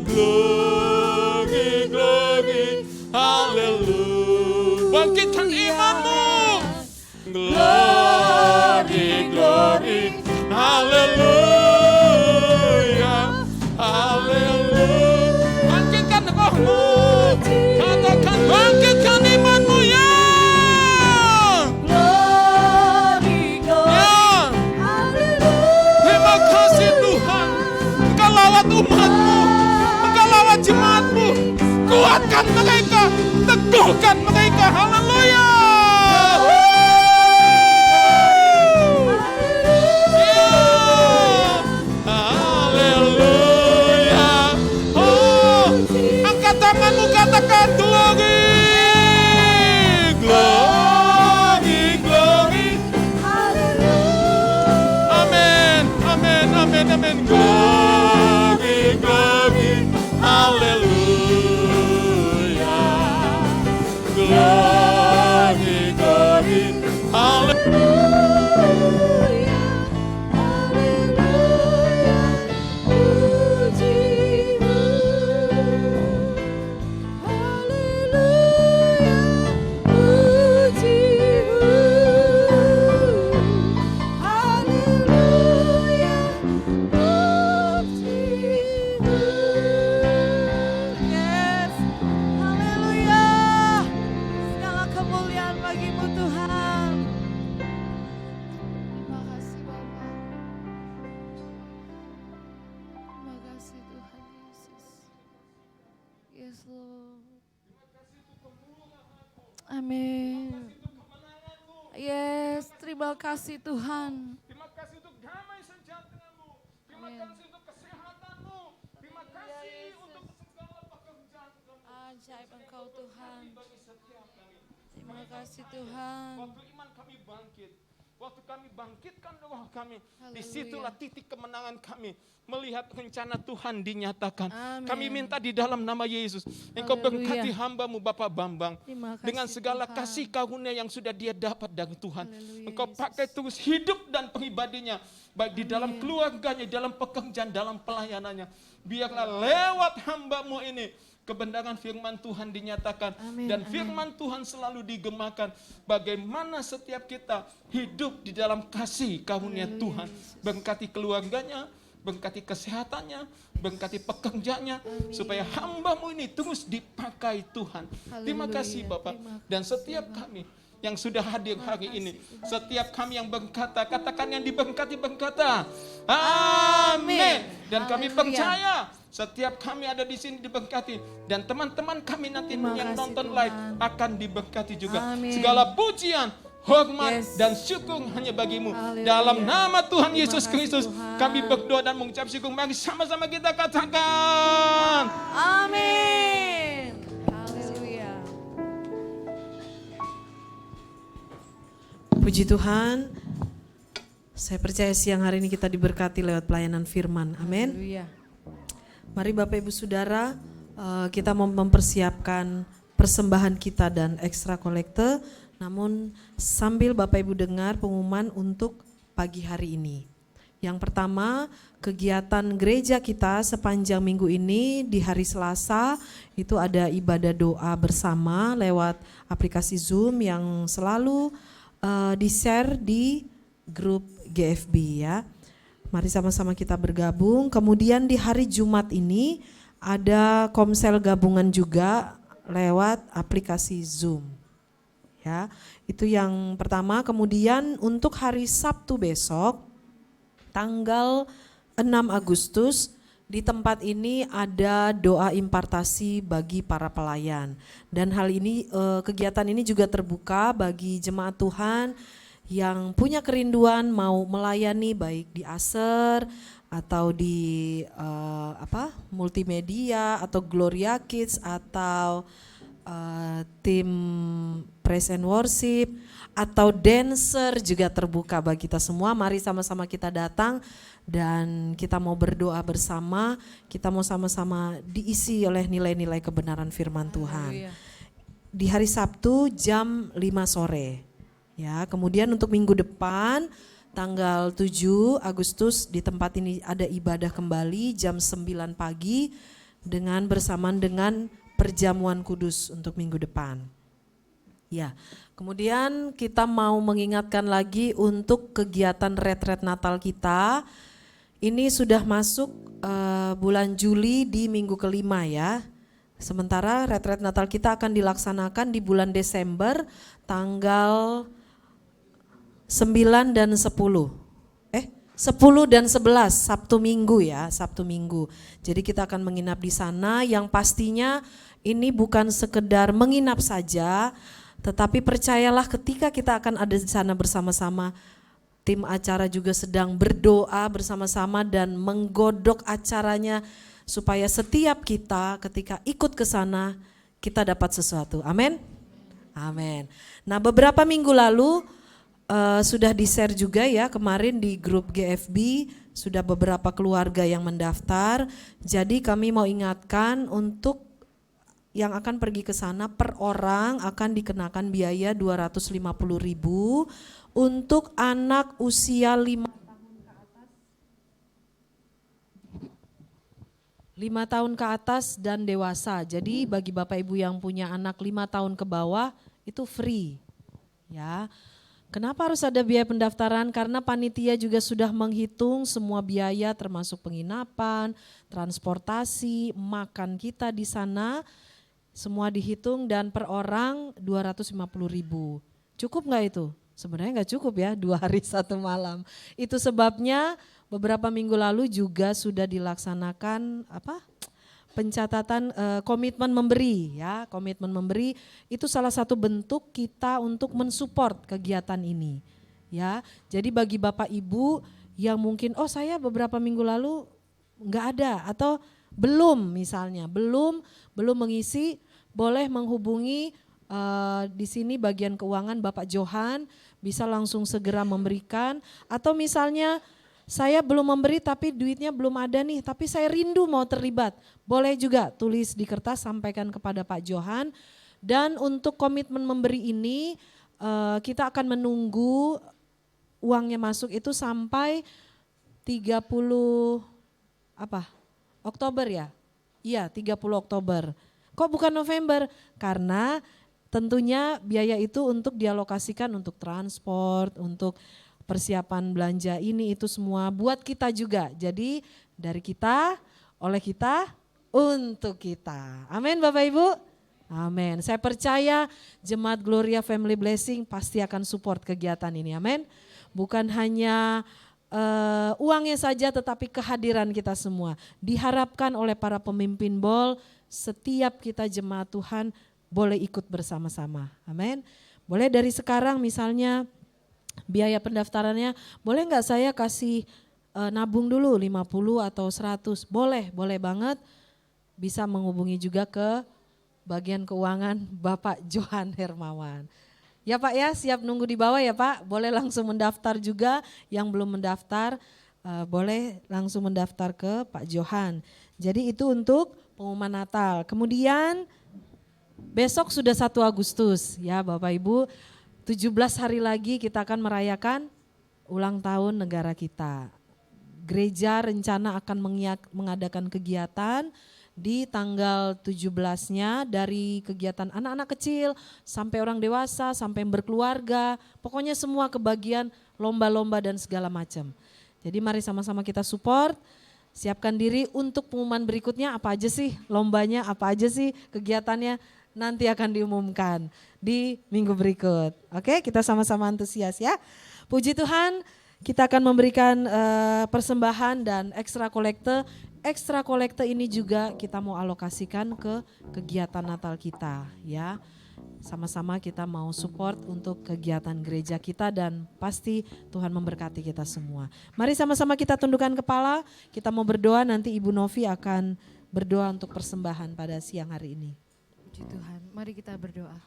Glory, glory, hallelujah. Bangkitkan imanmu. Glory, glory, hallelujah, hallelujah. Bangkitkan rohmu. Katakan bangkitkan imanmu ya. Glory, glory, ya. Hallelujah. Terima kasih Tuhan. Engkau lawat umatmu, Engkau lawat jemaatmu. sembuhkan mereka. Haleluya. Haleluya. Oh, angkat tanganmu, katakan glory. Glory, glory. Amin, amin, amin, amin. Glory, glory. Haleluya. Glory, glory. Haleluya. Yes, haleluya. Segala kemuliaan bagimu Tuhan. Terima kasih Bapa. Terima kasih Tuhan Yesus. Yes Lord. Amin. Yes, terima kasih Tuhan. Terima kasih untuk damai sejahtera-Mu. Terima Amin. kasih untuk kesehatan-Mu. Terima kasih untuk segala pekerjaan-Mu. Ajaib Engkau Tuhan. Bagi setiap kami. Terima kasih Tuhan. Waktu iman kami bangkit, waktu kami bangkitkan roh kami, Haleluya. disitulah titik kemenangan kami. Melihat rencana Tuhan dinyatakan. Amin. Kami minta di dalam nama Yesus. Engkau Haleluya. berkati hamba-Mu Bapak Bambang. Terima kasih Dengan segala Tuhan. kasih karunia yang sudah dia dapat dari Tuhan. Haleluya, Engkau Yesus. pakai terus hidup dan pribadinya. Baik di dalam keluarganya, dalam pekerjaan, dalam pelayanannya. Biarlah lewat hamba-Mu ini kebenaran firman Tuhan dinyatakan. Amin, Dan amin. firman Tuhan selalu digemakan. Bagaimana setiap kita hidup di dalam kasih karunia Haleluya, Tuhan. Yesus. Berkati keluarganya, berkati kesehatannya, berkati pekerjaannya, supaya hamba-Mu ini terus dipakai Tuhan. Terima Haleluya, kasih Bapak. terima kasih, Dan setiap Bapak. kami yang sudah hadir Terima hari kasih, ini, Tuhan. setiap kami yang berkata, katakan yang diberkati berkata, amin. Dan kami Haleluya. percaya setiap kami ada di sini diberkati, dan teman-teman kami nanti Terima yang kasih, nonton Tuhan. live akan diberkati juga. Amin. Segala pujian, hormat, Yes. dan syukur hanya bagimu. Haleluya. Dalam nama Tuhan Terima Yesus kasih, Kristus, Tuhan. kami berdoa dan mengucap syukur. Mari sama-sama kita katakan. Amin. Haleluya. Puji Tuhan. Saya percaya siang hari ini kita diberkati lewat pelayanan firman. Amin. Haleluya. Mari Bapak Ibu Saudara, kita mau mempersiapkan persembahan kita dan ekstra kolekte. Namun sambil Bapak Ibu dengar pengumuman untuk pagi hari ini. Yang pertama, kegiatan gereja kita sepanjang minggu ini di hari Selasa itu ada ibadah doa bersama lewat aplikasi Zoom yang selalu di-share di grup GFB ya. Mari sama-sama kita bergabung. Kemudian di hari Jumat ini ada komsel gabungan juga lewat aplikasi Zoom. Ya, itu yang pertama. Kemudian untuk hari Sabtu besok tanggal 6 Agustus di tempat ini ada doa impartasi bagi para pelayan. Dan hal ini kegiatan ini juga terbuka bagi jemaat Tuhan yang punya kerinduan mau melayani baik di Aser atau di multimedia atau Gloria Kids atau tim praise and worship atau dancer juga terbuka bagi kita semua. Mari sama-sama kita datang dan kita mau berdoa bersama, kita mau sama-sama diisi oleh nilai-nilai kebenaran firman Tuhan. Haleluya. Di hari Sabtu jam 5 sore. Ya, kemudian untuk minggu depan tanggal 7 Agustus di tempat ini ada ibadah kembali jam 9 pagi dengan bersamaan dengan perjamuan kudus untuk minggu depan. Ya, kemudian kita mau mengingatkan lagi untuk kegiatan retret Natal kita. Ini sudah masuk bulan Juli di minggu kelima ya. Sementara retret Natal kita akan dilaksanakan di bulan Desember tanggal 9 dan 10. 10 dan 11 Sabtu Minggu ya, Sabtu Minggu. Jadi kita akan menginap di sana, yang pastinya ini bukan sekedar menginap saja, tetapi percayalah ketika kita akan ada di sana bersama-sama, tim acara juga sedang berdoa bersama-sama dan menggodok acaranya supaya setiap kita ketika ikut ke sana kita dapat sesuatu. Amin. Amin. Nah, beberapa minggu lalu sudah di-share juga ya kemarin di grup GFB, sudah beberapa keluarga yang mendaftar. Jadi kami mau ingatkan untuk yang akan pergi ke sana per orang akan dikenakan biaya 250.000 untuk anak usia 5 tahun ke atas dan dewasa. Jadi bagi Bapak Ibu yang punya anak 5 tahun ke bawah itu free. Ya. Kenapa harus ada biaya pendaftaran? Karena panitia juga sudah menghitung semua biaya termasuk penginapan, transportasi, makan kita di sana, semua dihitung dan per orang 250.000. Cukup nggak itu? Sebenarnya nggak cukup ya, 2 hari 1 malam. Itu sebabnya beberapa minggu lalu juga sudah dilaksanakan pencatatan komitmen memberi ya, komitmen memberi itu salah satu bentuk kita untuk mensupport kegiatan ini ya. Jadi bagi Bapak Ibu yang mungkin saya beberapa minggu lalu nggak ada atau belum misalnya belum mengisi, boleh menghubungi di sini bagian keuangan Bapak Johan, bisa langsung segera memberikan. Atau misalnya saya belum memberi tapi duitnya belum ada nih, tapi saya rindu mau terlibat. Boleh juga tulis di kertas, sampaikan kepada Pak Johan. Dan untuk komitmen memberi ini kita akan menunggu uangnya masuk itu sampai 30 Oktober ya? Iya, 30 Oktober. Kok bukan November? Karena tentunya biaya itu untuk dialokasikan untuk transport, untuk persiapan belanja ini itu semua buat kita juga. Jadi dari kita, oleh kita, untuk kita. Amin Bapak Ibu. Amin. Saya percaya Jemaat Gloria Family Blessing pasti akan support kegiatan ini. Amin. Bukan hanya uangnya saja tetapi kehadiran kita semua. Diharapkan oleh para pemimpin BOL, setiap kita jemaat Tuhan boleh ikut bersama-sama. Amin. Boleh dari sekarang misalnya biaya pendaftarannya, boleh nggak saya kasih nabung dulu 50 atau 100? Boleh banget. Bisa menghubungi juga ke bagian keuangan Bapak Johan Hermawan. Ya Pak ya, siap nunggu di bawah ya Pak. Boleh langsung mendaftar juga, yang belum mendaftar boleh langsung mendaftar ke Pak Johan. Jadi itu untuk pengumuman Natal. Kemudian besok sudah 1 Agustus ya Bapak Ibu. 17 hari lagi kita akan merayakan ulang tahun negara kita. Gereja rencana akan mengadakan kegiatan di tanggal 17-nya, dari kegiatan anak-anak kecil sampai orang dewasa, sampai berkeluarga, pokoknya semua kebagian lomba-lomba dan segala macam. Jadi mari sama-sama kita support, siapkan diri untuk pengumuman berikutnya apa aja sih lombanya, apa aja sih kegiatannya, nanti akan diumumkan di minggu berikut. Oke, kita sama-sama antusias ya. Puji Tuhan, kita akan memberikan persembahan dan ekstra kolekte. Ekstra kolekte ini juga kita mau alokasikan ke kegiatan Natal kita ya. Sama-sama kita mau support untuk kegiatan gereja kita dan pasti Tuhan memberkati kita semua. Mari sama-sama kita tundukkan kepala, kita mau berdoa, nanti Ibu Novi akan berdoa untuk persembahan pada siang hari ini. Puji Tuhan, mari kita berdoa.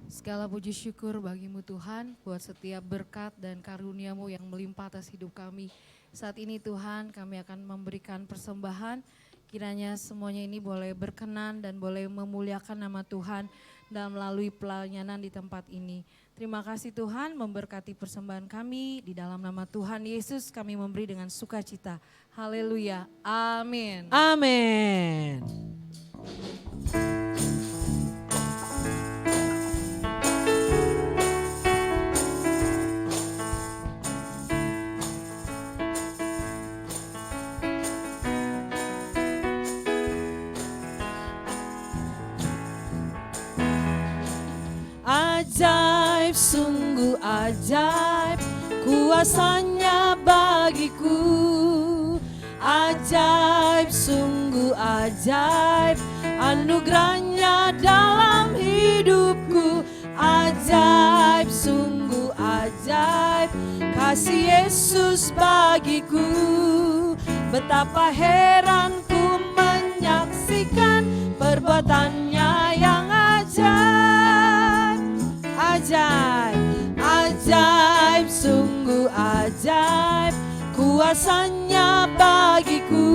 Segala puji syukur bagimu Tuhan buat setiap berkat dan karunia-Mu yang melimpah atas hidup kami. Saat ini Tuhan kami akan memberikan persembahan, kiranya semuanya ini boleh berkenan dan boleh memuliakan nama Tuhan dan melalui pelayanan di tempat ini. Terima kasih Tuhan memberkati persembahan kami, di dalam nama Tuhan Yesus kami memberi dengan sukacita. Haleluya, amin. Amin. Ajaib, sungguh ajaib, kuasanya baru. bagiku. Ajaib, sungguh ajaib, anugerahnya dalam hidupku. Ajaib, sungguh ajaib, kasih Yesus bagiku. Betapa heran ku menyaksikan perbuatannya yang ajaib. Ajaib, ajaib, sungguh ajaib, kuasanya bagiku.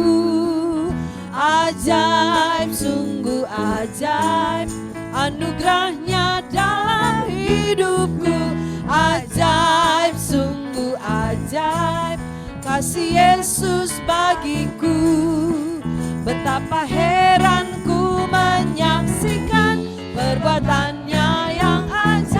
Ajaib, sungguh ajaib, anugerahnya dalam hidupku. Ajaib, sungguh ajaib, kasih Yesus bagiku. Betapa heran ku menyaksikan perbuatannya yang ajaib.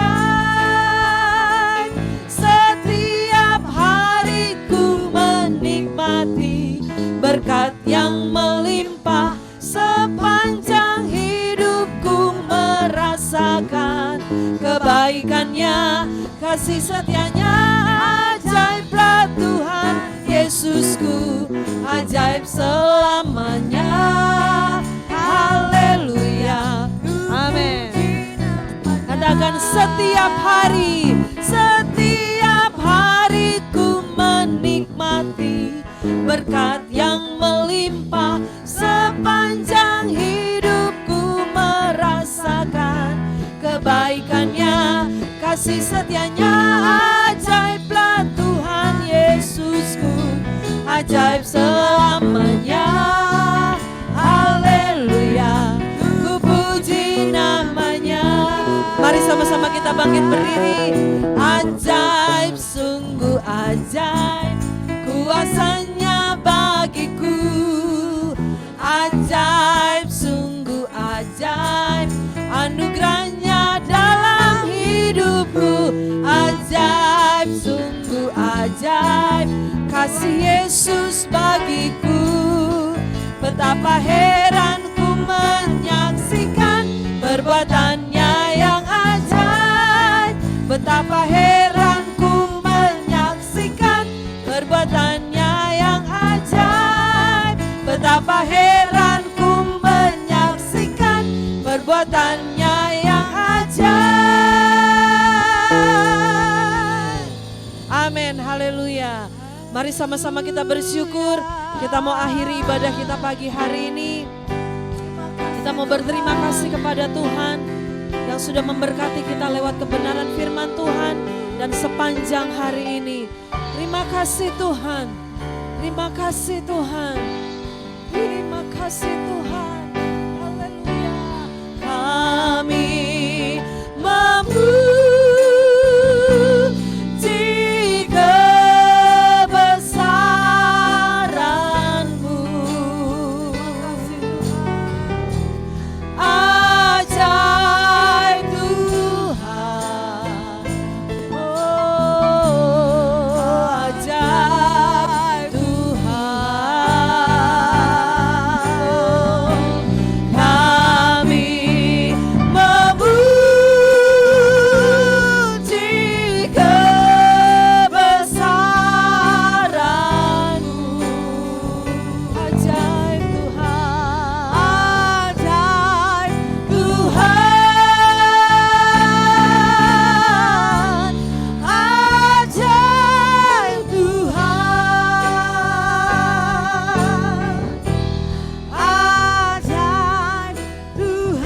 Setiap hari ku menikmati berkat yang melimpah. Sepanjang hidupku merasakan kebaikannya, kasih setianya. Ajaiblah Tuhan Yesusku, ajaib selamanya. Haleluya, amin. Katakan setiap hari ku menikmati berkat yang melimpah. Sepanjang hidupku merasakan kebaikannya, kasih setianya. Ajaiblah Tuhan Yesusku, ajaib selamanya. Haleluya, ku puji namanya. Mari sama-sama kita bangkit berdiri. Ajaib, sungguh ajaib, kuasanya bagiku. Ajaib, sungguh ajaib, anugerahnya dalam hidupku. Ajaib, sungguh ajaib, kasih Yesus bagiku. Betapa heran ku menyaksikan perbuatannya yang ajaib. Betapa heran ku menyaksikan perbuatannya yang ajaib. Betapa heran ku menyaksikan perbuatannya yang ajaib. Amin, haleluya. Mari sama-sama kita bersyukur. Kita mau akhiri ibadah kita pagi hari ini. Kita mau berterima kasih kepada Tuhan yang sudah memberkati kita lewat kebenaran firman Tuhan dan sepanjang hari ini. Terima kasih Tuhan. Terima kasih Tuhan. Terima kasih Tuhan. Haleluya. Kami memuji kebesaran-Mu. Ajaib Tuhan. Oh, ajaib Tuhan. Kami memuji kebesaran-Mu. Ajaib Tuhan. Ajaib Tuhan. Ajaib Tuhan. Ajaib Tuhan. Ajaib Tuhan.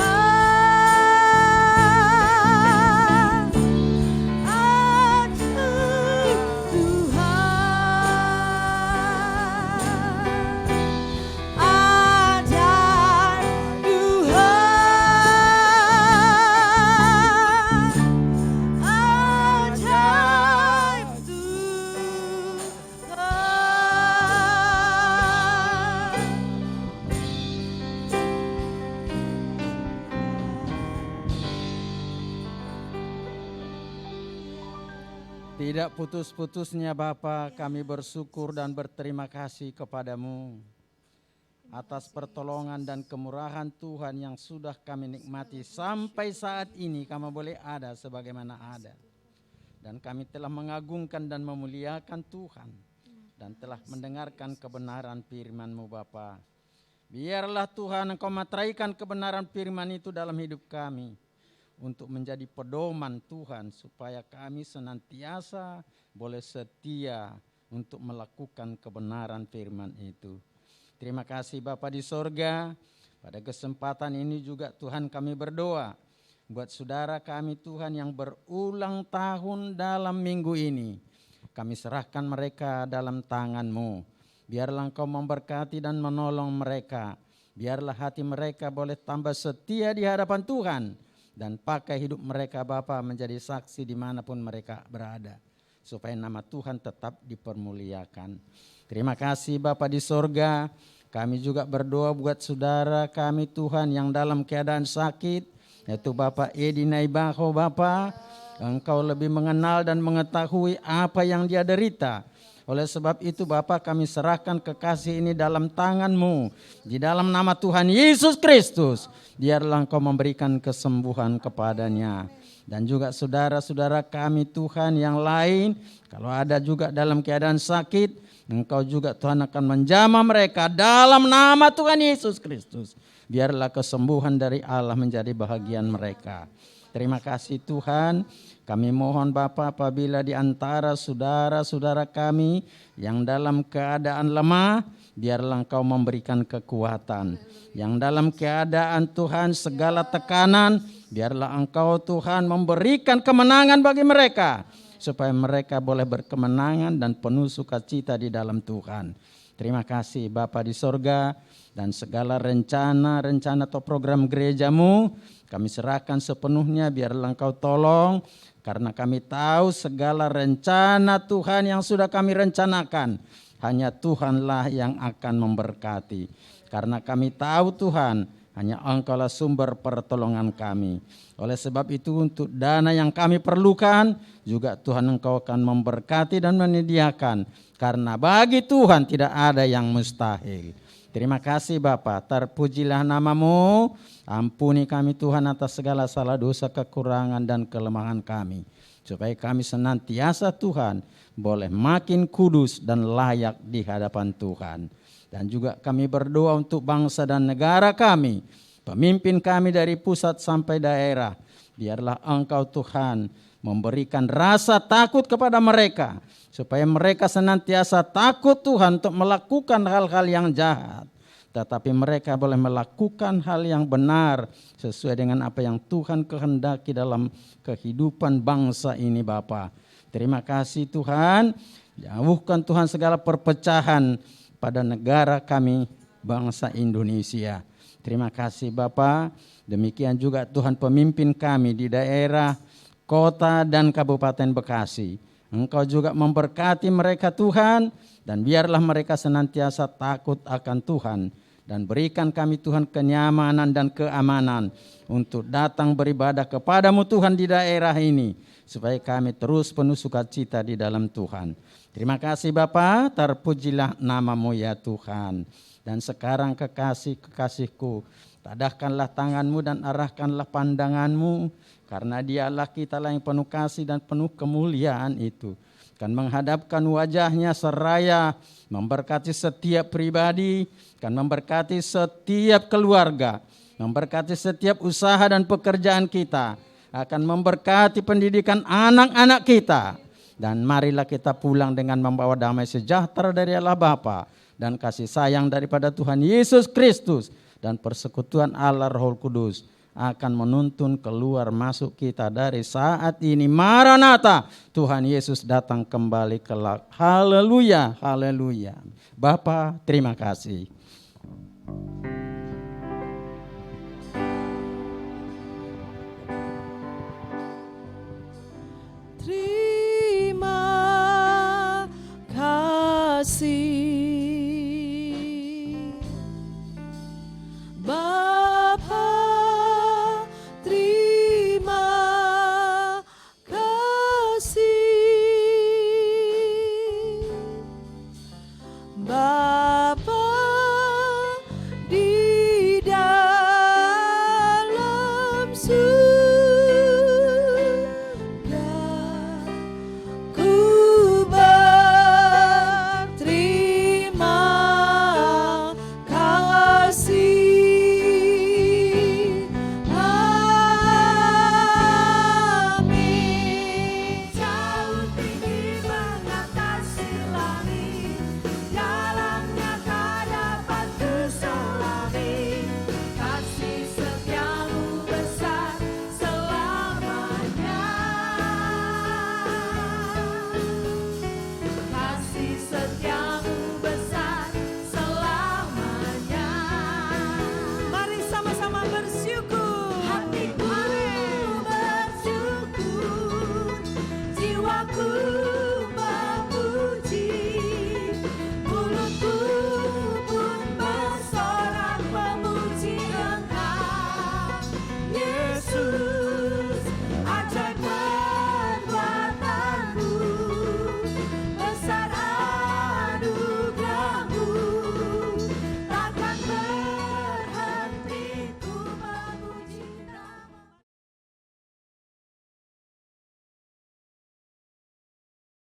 Ajaib Tidak putus-putusnya Bapa, kami bersyukur dan berterima kasih kepadamu atas pertolongan dan kemurahan Tuhan yang sudah kami nikmati sampai saat ini. Kami boleh ada sebagaimana ada, dan kami telah mengagungkan dan memuliakan Tuhan dan telah mendengarkan kebenaran firman-Mu Bapa. Biarlah Tuhan Engkau materaikan kebenaran firman itu dalam hidup kami, untuk menjadi pedoman Tuhan, supaya kami senantiasa boleh setia untuk melakukan kebenaran firman itu. Terima kasih Bapa di sorga. Pada kesempatan ini juga Tuhan kami berdoa buat saudara kami Tuhan yang berulang tahun dalam minggu ini. Kami serahkan mereka dalam tangan-Mu. Biarlah Engkau memberkati dan menolong mereka. Biarlah hati mereka boleh tambah setia di hadapan Tuhan. Dan pakai hidup mereka Bapa menjadi saksi dimanapun mereka berada. Supaya nama Tuhan tetap dipermuliakan. Terima kasih Bapa di sorga. Kami juga berdoa buat saudara kami Tuhan yang dalam keadaan sakit, yaitu Bapak Edi Naibaho Bapa. Engkau lebih mengenal dan mengetahui apa yang dia derita. Oleh sebab itu Bapak, kami serahkan kekasih ini dalam tangan-Mu. Di dalam nama Tuhan Yesus Kristus, biarlah Engkau memberikan kesembuhan kepadanya. Dan juga saudara-saudara kami Tuhan yang lain, kalau ada juga dalam keadaan sakit, Engkau juga Tuhan akan menjamah mereka dalam nama Tuhan Yesus Kristus. Biarlah kesembuhan dari Allah menjadi bahagian mereka. Terima kasih Tuhan. Kami mohon Bapa, apabila di antara saudara-saudara kami yang dalam keadaan lemah, biarlah Engkau memberikan kekuatan. Yang dalam keadaan Tuhan segala tekanan, biarlah Engkau Tuhan memberikan kemenangan bagi mereka, supaya mereka boleh berkemenangan dan penuh sukacita di dalam Tuhan. Terima kasih Bapa di sorga, dan segala rencana atau program gereja-Mu kami serahkan sepenuhnya. Biarlah Engkau tolong, karena kami tahu segala rencana Tuhan yang sudah kami rencanakan, hanya Tuhanlah yang akan memberkati. Karena kami tahu Tuhan, hanya Engkaulah sumber pertolongan kami. Oleh sebab itu untuk dana yang kami perlukan, juga Tuhan Engkau akan memberkati dan menyediakan. Karena bagi Tuhan tidak ada yang mustahil. Terima kasih Bapa, terpujilah nama-Mu. Ampuni kami Tuhan atas segala salah dosa, kekurangan dan kelemahan kami. Supaya kami senantiasa Tuhan boleh makin kudus dan layak di hadapan Tuhan. Dan juga kami berdoa untuk bangsa dan negara kami, pemimpin kami dari pusat sampai daerah. Biarlah Engkau Tuhan memberikan rasa takut kepada mereka, supaya mereka senantiasa takut Tuhan untuk melakukan hal-hal yang jahat. Tetapi mereka boleh melakukan hal yang benar sesuai dengan apa yang Tuhan kehendaki dalam kehidupan bangsa ini Bapa. Terima kasih Tuhan. Jauhkan Tuhan segala perpecahan pada negara kami, bangsa Indonesia. Terima kasih Bapa. Demikian juga Tuhan pemimpin kami di daerah, kota dan Kabupaten Bekasi. Engkau juga memberkati mereka Tuhan, dan biarlah mereka senantiasa takut akan Tuhan. Dan berikan kami Tuhan kenyamanan dan keamanan untuk datang beribadah kepadamu Tuhan di daerah ini, supaya kami terus penuh sukacita di dalam Tuhan. Terima kasih Bapa, terpujilah nama-Mu ya Tuhan. Dan sekarang kekasih-kekasihku, tadahkanlah tangan-Mu dan arahkanlah pandangan-Mu, karena Dialah kita yang penuh kasih dan penuh kemuliaan itu. Kan menghadapkan wajahnya seraya memberkati setiap pribadi, kan memberkati setiap keluarga, memberkati setiap usaha dan pekerjaan kita, akan memberkati pendidikan anak-anak kita. Dan marilah kita pulang dengan membawa damai sejahtera dari Allah Bapa dan kasih sayang daripada Tuhan Yesus Kristus, dan persekutuan Allah Roh Kudus akan menuntun keluar masuk kita dari saat ini. Maranatha, Tuhan Yesus datang kembali kelak. Haleluya, haleluya. Bapa, terima kasih. Terima kasih Bapa, terima kasih Bapa di aku